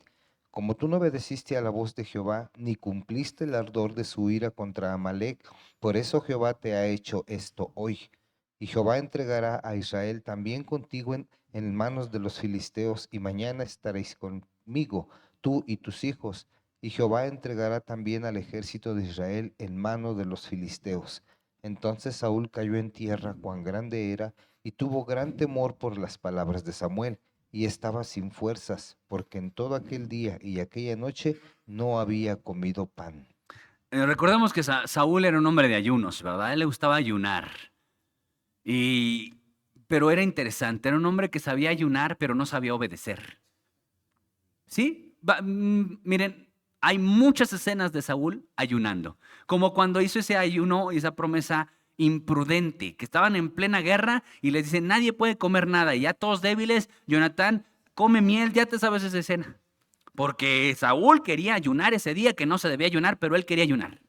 Como tú no obedeciste a la voz de Jehová, ni cumpliste el ardor de su ira contra Amalec, por eso Jehová te ha hecho esto hoy. Y Jehová entregará a Israel también contigo en manos de los filisteos, y mañana estaréis conmigo, tú y tus hijos. Y Jehová entregará también al ejército de Israel en mano de los filisteos. Entonces Saúl cayó en tierra, cuán grande era, y tuvo gran temor por las palabras de Samuel, y estaba sin fuerzas, porque en todo aquel día y aquella noche no había comido pan. Recordemos que Saúl era un hombre de ayunos, ¿verdad? A él le gustaba ayunar. Pero era interesante, era un hombre que sabía ayunar, pero no sabía obedecer. ¿Sí? Miren, hay muchas escenas de Saúl ayunando, como cuando hizo ese ayuno y esa promesa imprudente, que estaban en plena guerra y les dicen: nadie puede comer nada, y ya todos débiles, Jonatán come miel. Ya te sabes esa escena, porque Saúl quería ayunar ese día, que no se debía ayunar, pero él quería ayunar.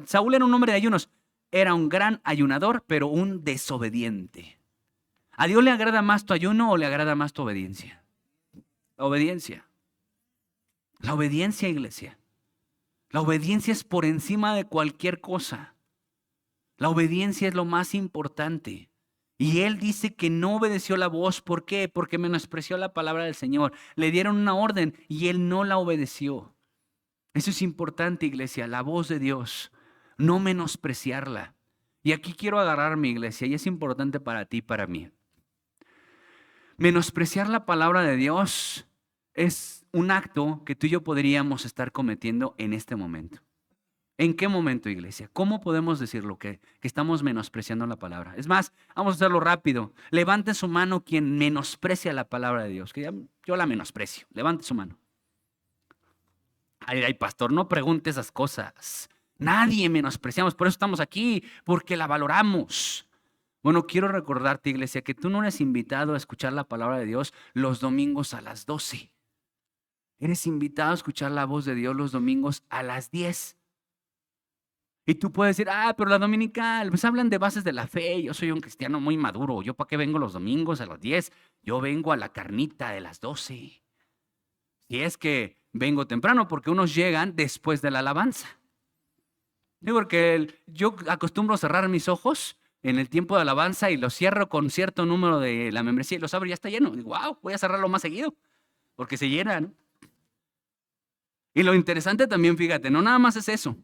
Saúl era un hombre de ayunos, era un gran ayunador, pero un desobediente. ¿A Dios le agrada más tu ayuno o le agrada más tu obediencia? La obediencia. La obediencia, iglesia. La obediencia es por encima de cualquier cosa. La obediencia es lo más importante. Y él dice que no obedeció la voz. ¿Por qué? Porque menospreció la palabra del Señor. Le dieron una orden y él no la obedeció. Eso es importante, iglesia, la voz de Dios. No menospreciarla. Y aquí quiero agarrarme, iglesia, y es importante para ti y para mí. Menospreciar la palabra de Dios es un acto que tú y yo podríamos estar cometiendo en este momento. ¿En qué momento, iglesia? ¿Cómo podemos decirlo que estamos menospreciando la palabra? Es más, vamos a hacerlo rápido. Levante su mano quien menosprecia la palabra de Dios. Que yo la menosprecio. Levante su mano. Ay, pastor, no pregunte esas cosas. Nadie menospreciamos, por eso estamos aquí, porque la valoramos. Bueno, quiero recordarte, iglesia, que tú no eres invitado a escuchar la palabra de Dios los domingos a las 12. Eres invitado a escuchar la voz de Dios los domingos a las 10. Y tú puedes decir: pero la dominical, pues hablan de bases de la fe. Yo soy un cristiano muy maduro. ¿Yo para qué vengo los domingos a las 10? Yo vengo a la carnita de las 12. Si es que vengo temprano, porque unos llegan después de la alabanza. Porque yo acostumbro cerrar mis ojos en el tiempo de alabanza y los cierro con cierto número de la membresía y los abro y ya está lleno. Digo: wow, voy a cerrarlo más seguido, porque se llena, ¿no? Y lo interesante también, fíjate, no nada más es eso.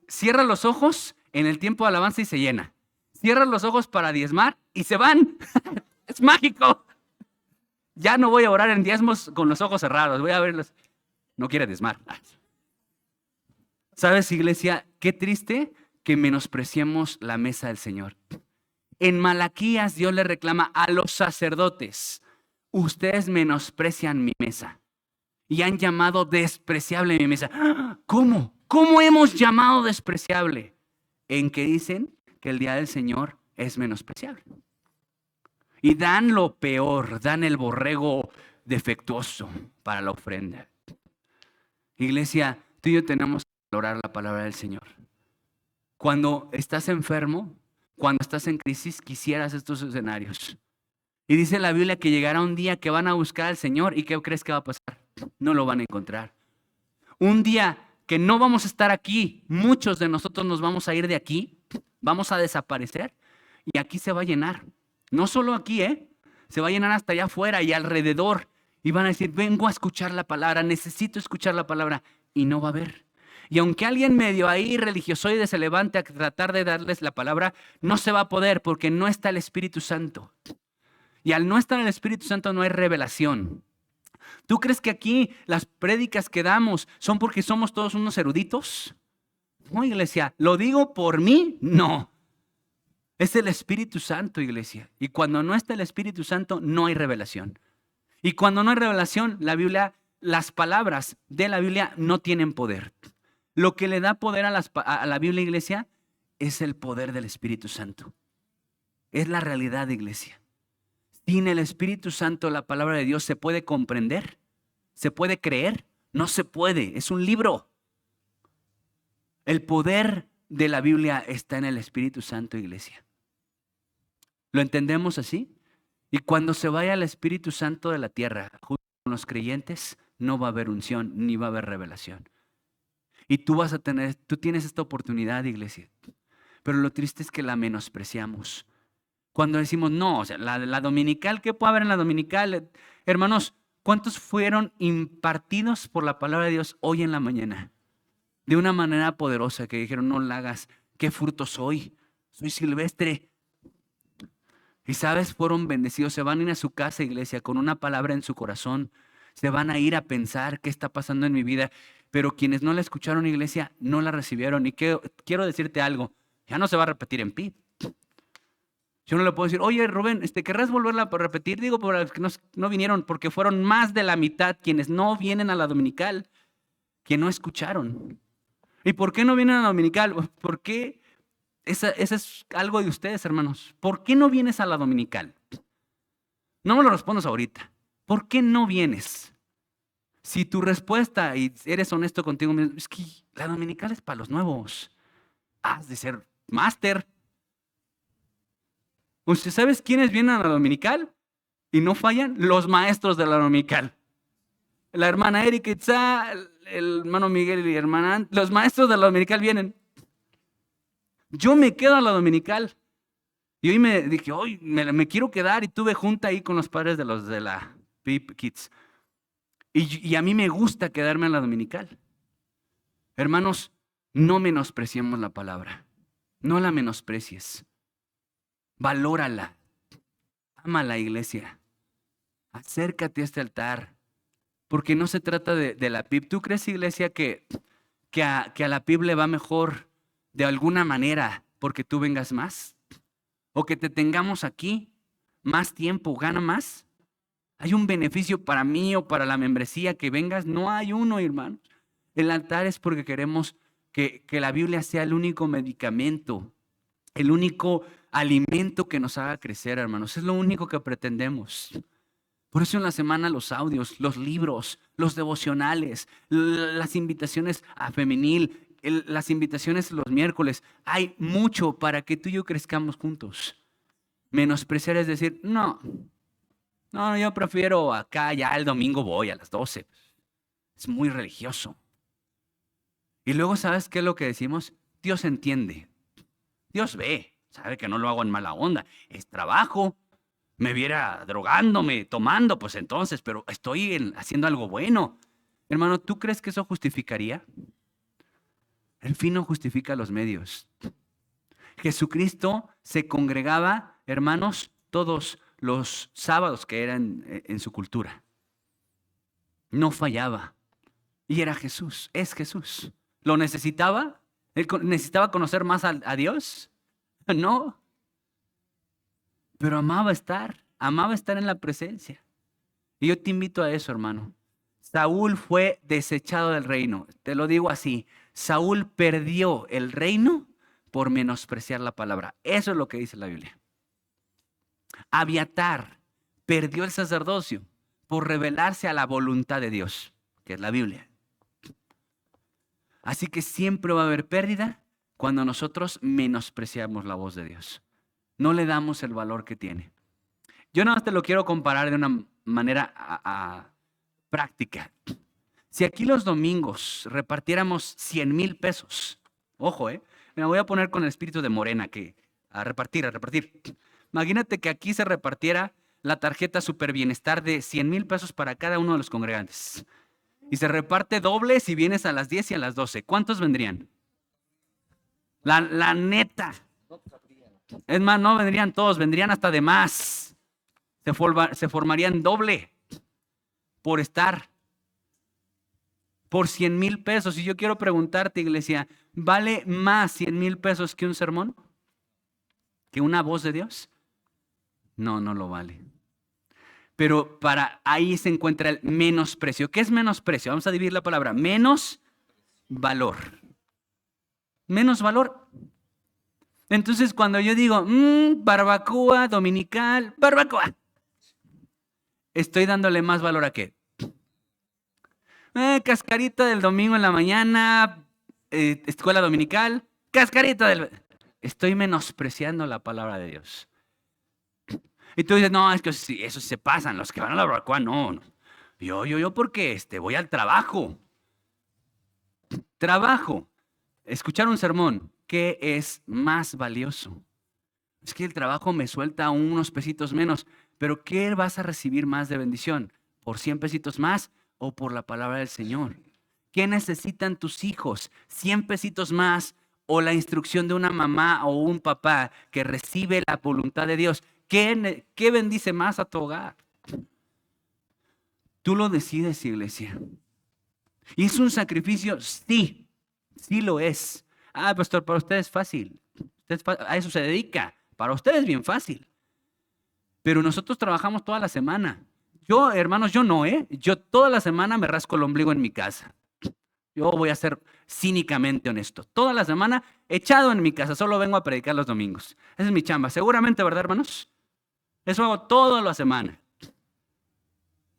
Cierra los ojos en el tiempo de alabanza y se llena. Cierra los ojos para diezmar y se van. Es mágico. Ya no voy a orar en diezmos con los ojos cerrados. Voy a verlos. No quiere diezmar. ¿Sabes, iglesia? Qué triste que menospreciemos la mesa del Señor. En Malaquías Dios le reclama a los sacerdotes: ustedes menosprecian mi mesa y han llamado despreciable mi mesa. ¿Cómo? ¿Cómo hemos llamado despreciable? En que dicen que el día del Señor es menospreciable. y dan lo peor, dan el borrego defectuoso para la ofrenda. Iglesia, tú y yo tenemos que valorar la palabra del Señor. Cuando estás enfermo, cuando estás en crisis, quisieras estos escenarios. Y dice la Biblia que llegará un día que van a buscar al Señor. ¿Y qué crees que va a pasar? No lo van a encontrar. Un día que no vamos a estar aquí, muchos de nosotros nos vamos a ir de aquí, vamos a desaparecer y aquí se va a llenar. No solo aquí, se va a llenar hasta allá afuera y alrededor. Y van a decir, vengo a escuchar la palabra, necesito escuchar la palabra. Y no va a haber. Y aunque alguien medio ahí religiosoide se levante a tratar de darles la palabra, no se va a poder porque no está el Espíritu Santo. Y al no estar el Espíritu Santo no hay revelación. ¿Tú crees que aquí las prédicas que damos son porque somos todos unos eruditos? No, iglesia, ¿lo digo por mí? No. Es el Espíritu Santo, iglesia. Y cuando no está el Espíritu Santo, no hay revelación. Y cuando no hay revelación, la Biblia, las palabras de la Biblia no tienen poder. Lo que le da poder a la Biblia, iglesia, es el poder del Espíritu Santo. Es la realidad, iglesia. Sin el Espíritu Santo, la palabra de Dios se puede comprender, se puede creer, no se puede. Es un libro. El poder de la Biblia está en el Espíritu Santo, iglesia. ¿Lo entendemos así? Y cuando se vaya el Espíritu Santo de la tierra, junto con los creyentes, no va a haber unción ni va a haber revelación. Y tú tienes esta oportunidad, iglesia. Pero lo triste es que la menospreciamos. Cuando decimos, no, o sea, la dominical, ¿qué puede haber en la dominical? Hermanos, ¿cuántos fueron impartidos por la palabra de Dios hoy en la mañana? De una manera poderosa que dijeron, no la hagas. ¿Qué fruto soy? Soy silvestre. Y sabes, fueron bendecidos. Se van a ir a su casa, iglesia, con una palabra en su corazón. Se van a ir a pensar qué está pasando en mi vida. Pero quienes no la escucharon, iglesia, no la recibieron. Y quiero decirte algo, ya no se va a repetir en PIB. Yo no le puedo decir, oye Rubén, ¿querrás volverla a repetir? Digo, para los que no vinieron, porque fueron más de la mitad quienes no vienen a la dominical, que no escucharon. ¿Y por qué no vienen a la dominical? ¿Por qué? Esa es algo de ustedes, hermanos. ¿Por qué no vienes a la dominical? No me lo respondas ahorita. ¿Por qué no vienes? Si tu respuesta, y eres honesto contigo mismo, es que la dominical es para los nuevos. Has de ser máster. ¿Usted sabes quiénes vienen a la dominical y no fallan? Los maestros de la dominical. La hermana Erika Itzá, el hermano Miguel y la hermana, los maestros de la dominical vienen. Yo me quedo a la dominical. Y hoy me dije, hoy me quiero quedar, y tuve junta ahí con los padres de los de la PIP Kids. Y a mí me gusta quedarme en la dominical. Hermanos, no menospreciemos la palabra. No la menosprecies. Valórala. Ama la iglesia. Acércate a este altar. Porque no se trata de la PIB. ¿Tú crees, iglesia, que a la PIB le va mejor de alguna manera porque tú vengas más? ¿O que te tengamos aquí más tiempo, gana más? ¿Hay un beneficio para mí o para la membresía que vengas? No hay uno, hermanos. El altar es porque queremos que la Biblia sea el único medicamento, el único alimento que nos haga crecer, hermanos. Es lo único que pretendemos. Por eso en la semana los audios, los libros, los devocionales, las invitaciones a femenil, las invitaciones los miércoles. Hay mucho para que tú y yo crezcamos juntos. Menospreciar es decir, no, yo prefiero acá, ya el domingo voy a las 12. Es muy religioso. Y luego, ¿sabes qué es lo que decimos? Dios entiende. Dios ve, sabe que no lo hago en mala onda. Es trabajo. Me viera drogándome, tomando, pues entonces, pero estoy haciendo algo bueno. Hermano, ¿tú crees que eso justificaría? El fin no justifica los medios. Jesucristo se congregaba, hermanos, todos los sábados que eran en su cultura. No fallaba. Y era Jesús, es Jesús. ¿Lo necesitaba? ¿Él necesitaba conocer más a Dios? No. Pero amaba estar en la presencia. Y yo te invito a eso, hermano. Saúl fue desechado del reino. Te lo digo así. Saúl perdió el reino por menospreciar la palabra. Eso es lo que dice la Biblia. Abiatar perdió el sacerdocio por rebelarse a la voluntad de Dios, que es la Biblia. Así que siempre va a haber pérdida cuando nosotros menospreciamos la voz de Dios. No le damos el valor que tiene. Yo nada más te lo quiero comparar de una manera práctica. Si aquí los domingos repartiéramos 100,000 pesos, ojo, me voy a poner con el espíritu de Morena, que a repartir. Imagínate que aquí se repartiera la tarjeta Super Bienestar de 100,000 pesos para cada uno de los congregantes. Y se reparte doble si vienes a las 10 y a las 12. ¿Cuántos vendrían? La neta. Es más, no vendrían todos, vendrían hasta de más. Se formarían doble por estar. Por 100,000 pesos. Y yo quiero preguntarte, iglesia, ¿vale más 100,000 pesos que un sermón? ¿Que una voz de Dios? No, no lo vale. Pero ahí se encuentra el menosprecio. ¿Qué es menosprecio? Vamos a dividir la palabra. Menos valor. Menos valor. Entonces, cuando yo digo, barbacoa dominical, barbacoa, estoy dándole más valor a qué. Cascarita del domingo en la mañana, escuela dominical, cascarita del... Estoy menospreciando la palabra de Dios. Y tú dices, no, es que eso se pasan, los que van a la barbacoa, no. Yo porque voy al trabajo. Trabajo. Escuchar un sermón, ¿qué es más valioso? Es que el trabajo me suelta unos pesitos menos, pero ¿qué vas a recibir más de bendición? ¿Por 100 pesitos más o por la palabra del Señor? ¿Qué necesitan tus hijos? ¿100 pesitos más o la instrucción de una mamá o un papá que recibe la voluntad de Dios? ¿Qué bendice más a tu hogar? Tú lo decides, iglesia. ¿Y es un sacrificio? Sí, sí lo es. Pastor, para usted es fácil. A eso se dedica. Para usted es bien fácil. Pero nosotros trabajamos toda la semana. Yo, hermanos, yo no, Yo toda la semana me rasco el ombligo en mi casa. Yo voy a ser cínicamente honesto. Toda la semana echado en mi casa. Solo vengo a predicar los domingos. Esa es mi chamba. Seguramente, ¿verdad, hermanos? Eso hago toda la semana.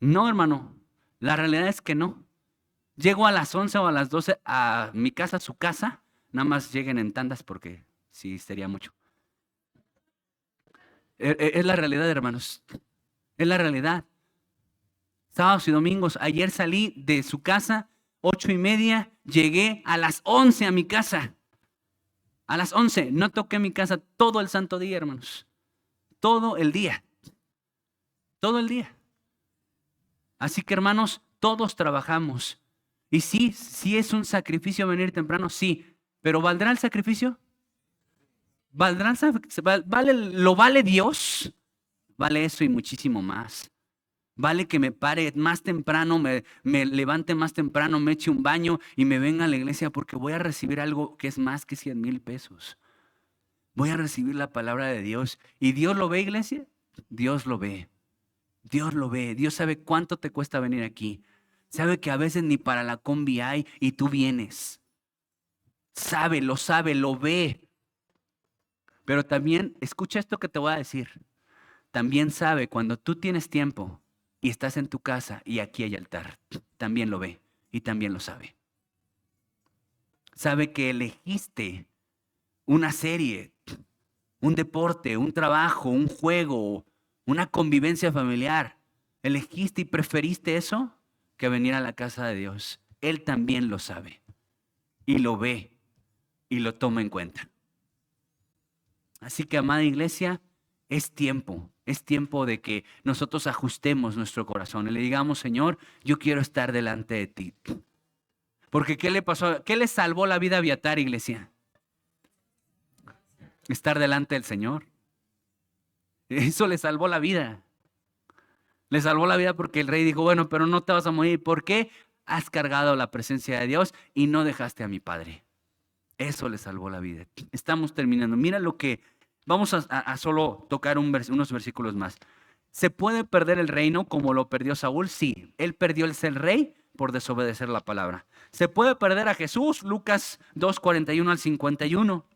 No, hermano. La realidad es que no. Llego a las 11 o a las 12 a mi casa, a su casa. Nada más lleguen en tandas porque sí sería mucho. Es la realidad, hermanos. Es la realidad. Sábados y domingos. Ayer salí de su casa, 8:30. Llegué a las 11 a mi casa. A las 11. No toqué mi casa todo el santo día, hermanos. Todo el día. Todo el día. Así que, hermanos, todos trabajamos. Y sí es un sacrificio venir temprano, sí. ¿Pero valdrá el sacrificio? ¿Lo vale Dios? Vale eso y muchísimo más. Vale que me pare más temprano, me levante más temprano, me eche un baño y me venga a la iglesia porque voy a recibir algo que es más que 100,000 pesos. Voy a recibir la palabra de Dios. ¿Y Dios lo ve, iglesia? Dios lo ve. Dios lo ve. Dios sabe cuánto te cuesta venir aquí. Sabe que a veces ni para la combi hay y tú vienes. Sabe, lo ve. Pero también, escucha esto que te voy a decir. También sabe cuando tú tienes tiempo y estás en tu casa y aquí hay altar. También lo ve y también lo sabe. Sabe que elegiste una serie, un deporte, un trabajo, un juego, una convivencia familiar. Elegiste y preferiste eso que venir a la casa de Dios. Él también lo sabe y lo ve y lo toma en cuenta. Así que, amada iglesia, es tiempo de que nosotros ajustemos nuestro corazón y le digamos, Señor, yo quiero estar delante de ti. Porque ¿qué le pasó? ¿Qué le salvó la vida a Abiatar, iglesia? Estar delante del Señor. Eso le salvó la vida. Le salvó la vida porque el rey dijo, bueno, pero no te vas a morir. ¿Por qué? Has cargado la presencia de Dios y no dejaste a mi padre. Eso le salvó la vida. Estamos terminando. Mira lo que... Vamos a solo tocar unos versículos más. ¿Se puede perder el reino como lo perdió Saúl? Sí. Él perdió el ser rey por desobedecer la palabra. ¿Se puede perder a Jesús? Lucas 2:41 al 51.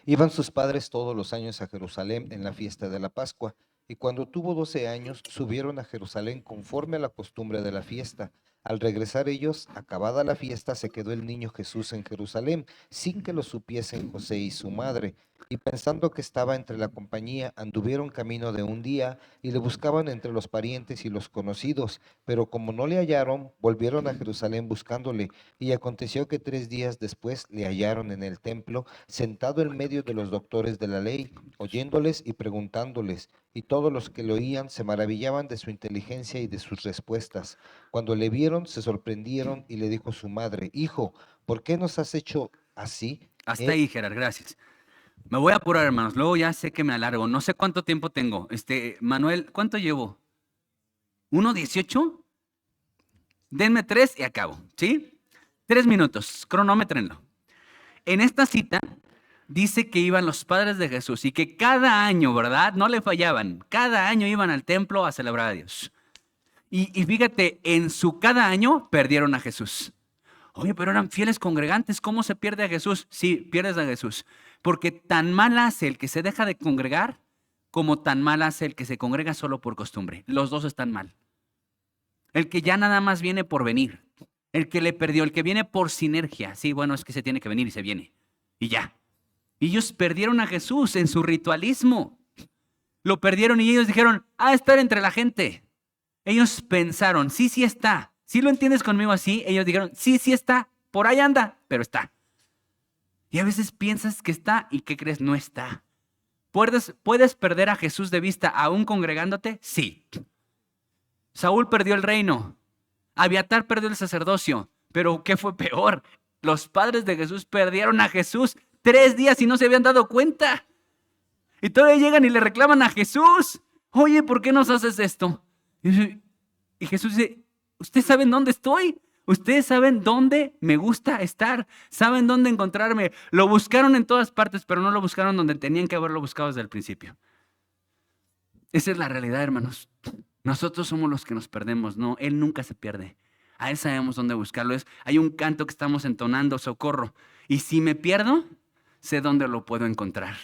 Iban sus padres todos los años a Jerusalén en la fiesta de la Pascua, Y cuando tuvo 12 años, subieron a Jerusalén conforme a la costumbre de la fiesta. Al regresar ellos, acabada la fiesta, se quedó el niño Jesús en Jerusalén, sin que lo supiesen José y su madre. Y pensando que estaba entre la compañía, anduvieron camino de un día y le buscaban entre los parientes y los conocidos. Pero como no le hallaron, volvieron a Jerusalén buscándole. Y aconteció que 3 días después le hallaron en el templo, sentado en medio de los doctores de la ley, oyéndoles y preguntándoles. Y todos los que lo oían se maravillaban de su inteligencia y de sus respuestas. Cuando le vieron, se sorprendieron y le dijo su madre: Hijo, ¿por qué nos has hecho así? Hasta ahí, Gerard, gracias. Me voy a apurar, hermanos. Luego ya sé que me alargo. No sé cuánto tiempo tengo. Manuel, ¿cuánto llevo? ¿1:18? Denme 3 y acabo, ¿sí? 3 minutos, cronométrenlo. En esta cita dice que iban los padres de Jesús y que cada año, ¿verdad? No le fallaban. Cada año iban al templo a celebrar a Dios. Y fíjate, en su cada año perdieron a Jesús. Oye, pero eran fieles congregantes. ¿Cómo se pierde a Jesús? Sí, pierdes a Jesús. Porque tan mal hace el que se deja de congregar como tan mal hace el que se congrega solo por costumbre. Los dos están mal. El que ya nada más viene por venir. El que le perdió, el que viene por sinergia. Sí, bueno, es que se tiene que venir y se viene. Y ya. Y ellos perdieron a Jesús en su ritualismo. Lo perdieron y ellos dijeron, estar entre la gente. Ellos pensaron, sí, sí está. ¿Sí lo entiendes conmigo así? Ellos dijeron, sí, sí está. Por ahí anda, pero está. Y a veces piensas que está y ¿qué crees? No está. ¿Puedes perder a Jesús de vista aún congregándote? Sí. Saúl perdió el reino. Abiatar perdió el sacerdocio. Pero ¿qué fue peor? Los padres de Jesús perdieron a Jesús 3 días y no se habían dado cuenta. Y todavía llegan y le reclaman a Jesús. Oye, ¿por qué nos haces esto? Y Jesús dice, ¿ustedes saben dónde estoy? Ustedes saben dónde me gusta estar. Saben dónde encontrarme. Lo buscaron en todas partes, pero no lo buscaron donde tenían que haberlo buscado desde el principio. Esa es la realidad, hermanos. Nosotros somos los que nos perdemos. No, Él nunca se pierde. A Él sabemos dónde buscarlo. Hay un canto que estamos entonando, socorro. Y si me pierdo, sé dónde lo puedo encontrar.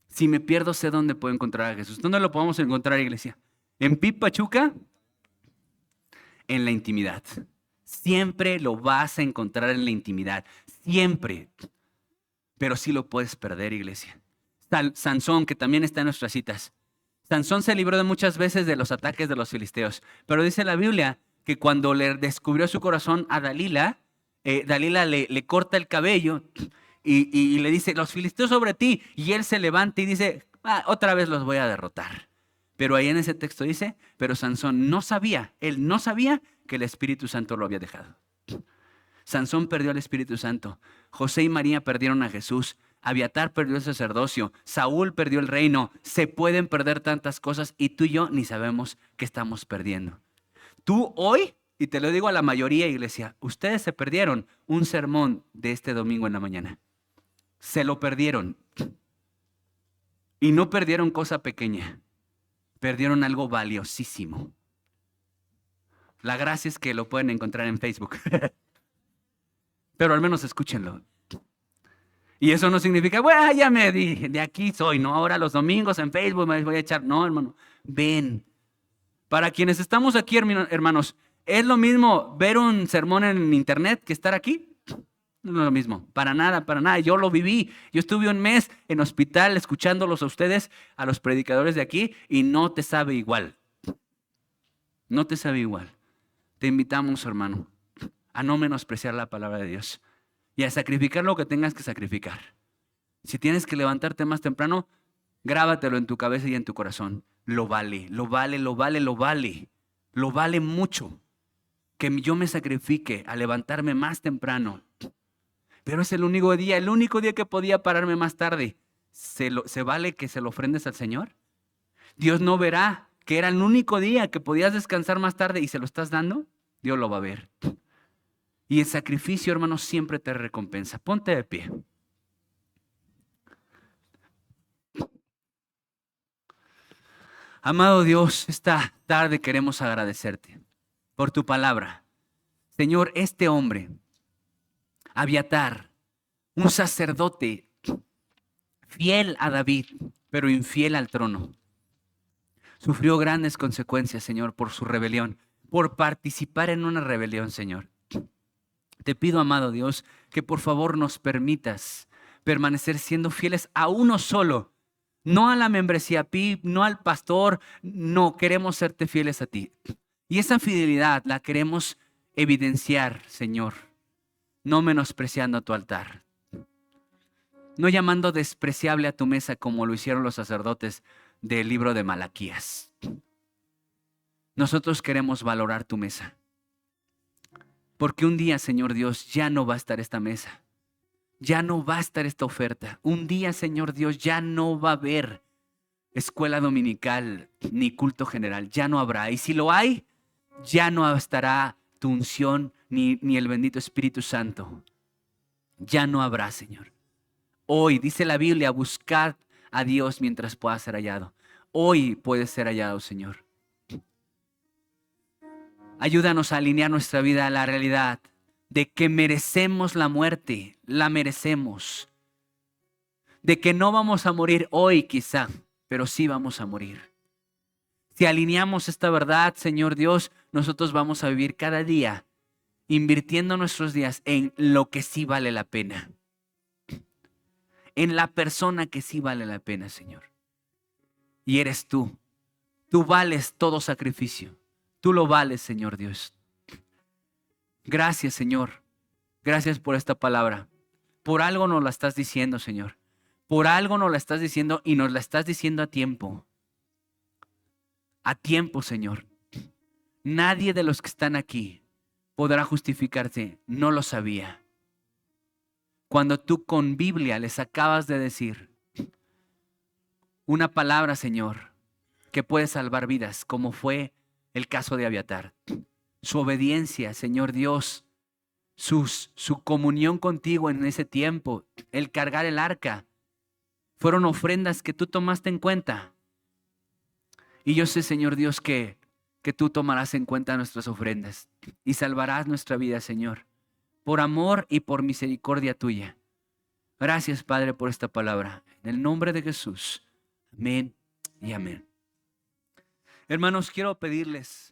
Si me pierdo, sé dónde puedo encontrar a Jesús. ¿Dónde lo podemos encontrar, iglesia? ¿En Pip Pachuca? En la intimidad. Siempre lo vas a encontrar en la intimidad. Siempre. Pero sí lo puedes perder, iglesia. Sansón, que también está en nuestras citas. Sansón se libró de muchas veces de los ataques de los filisteos. Pero dice la Biblia que cuando le descubrió su corazón a Dalila, Dalila le corta el cabello y le dice, los filisteos sobre ti. Y él se levanta y dice, otra vez los voy a derrotar. Pero ahí en ese texto dice, pero Sansón no sabía, él no sabía que el Espíritu Santo lo había dejado. Sansón perdió al Espíritu Santo. José y María perdieron a Jesús. Abiatar perdió el sacerdocio. Saúl perdió el reino. Se pueden perder tantas cosas y tú y yo ni sabemos qué estamos perdiendo. Tú hoy, y te lo digo a la mayoría, iglesia, ustedes se perdieron un sermón de este domingo en la mañana. Se lo perdieron. Y no perdieron cosa pequeña. Perdieron algo valiosísimo. La gracia es que lo pueden encontrar en Facebook. Pero al menos escúchenlo. Y eso no significa, bueno, ya me di, de aquí soy, ¿no? Ahora los domingos en Facebook me voy a echar. No, hermano, ven. Para quienes estamos aquí, hermanos, ¿es lo mismo ver un sermón en internet que estar aquí? No es lo mismo, para nada, para nada. Yo lo viví. Yo estuve un mes en hospital escuchándolos a ustedes, a los predicadores de aquí, y no te sabe igual. No te sabe igual. Te invitamos, hermano, a no menospreciar la palabra de Dios y a sacrificar lo que tengas que sacrificar. Si tienes que levantarte más temprano, grábatelo en tu cabeza y en tu corazón. Lo vale, lo vale, lo vale, lo vale. Lo vale mucho que yo me sacrifique a levantarme más temprano. Pero es el único día que podía pararme más tarde. ¿Se vale que se lo ofrendes al Señor? Dios no verá que era el único día que podías descansar más tarde y se lo estás dando. Dios lo va a ver. Y el sacrificio, hermano, siempre te recompensa. Ponte de pie. Amado Dios, esta tarde queremos agradecerte por tu palabra. Señor, este hombre, Abiatar, un sacerdote fiel a David, pero infiel al trono. Sufrió grandes consecuencias, Señor, por su rebelión, por participar en una rebelión, Señor. Te pido, amado Dios, que por favor nos permitas permanecer siendo fieles a uno solo, no a la membresía PIB, no al pastor, no, queremos serte fieles a ti. Y esa fidelidad la queremos evidenciar, Señor, no menospreciando a tu altar, no llamando despreciable a tu mesa como lo hicieron los sacerdotes del libro de Malaquías. Nosotros queremos valorar tu mesa, porque un día, Señor Dios, ya no va a estar esta mesa. Ya no va a estar esta oferta. Un día, Señor Dios, ya no va a haber escuela dominical ni culto general. Ya no habrá. Y si lo hay, ya no estará tu unción ni el bendito Espíritu Santo. Ya no habrá, Señor. Hoy, dice la Biblia, buscad a Dios mientras pueda ser hallado. Hoy puede ser hallado, Señor. Ayúdanos a alinear nuestra vida a la realidad de que merecemos la muerte, la merecemos. De que no vamos a morir hoy quizá, pero sí vamos a morir. Si alineamos esta verdad, Señor Dios, nosotros vamos a vivir cada día invirtiendo nuestros días en lo que sí vale la pena. En la persona que sí vale la pena, Señor. Y eres tú. Tú vales todo sacrificio. Tú lo vales, Señor Dios. Gracias, Señor. Gracias por esta palabra. Por algo nos la estás diciendo, Señor. Por algo nos la estás diciendo y nos la estás diciendo a tiempo. A tiempo, Señor. Nadie de los que están aquí podrá justificarse. No lo sabía. Cuando tú con Biblia les acabas de decir una palabra, Señor, que puede salvar vidas, como fue el caso de Abiatar. Su obediencia, Señor Dios, su comunión contigo en ese tiempo, el cargar el arca, fueron ofrendas que tú tomaste en cuenta. Y yo sé, Señor Dios, que tú tomarás en cuenta nuestras ofrendas y salvarás nuestra vida, Señor, por amor y por misericordia tuya. Gracias, Padre, por esta palabra. En el nombre de Jesús. Amén y amén. Hermanos, quiero pedirles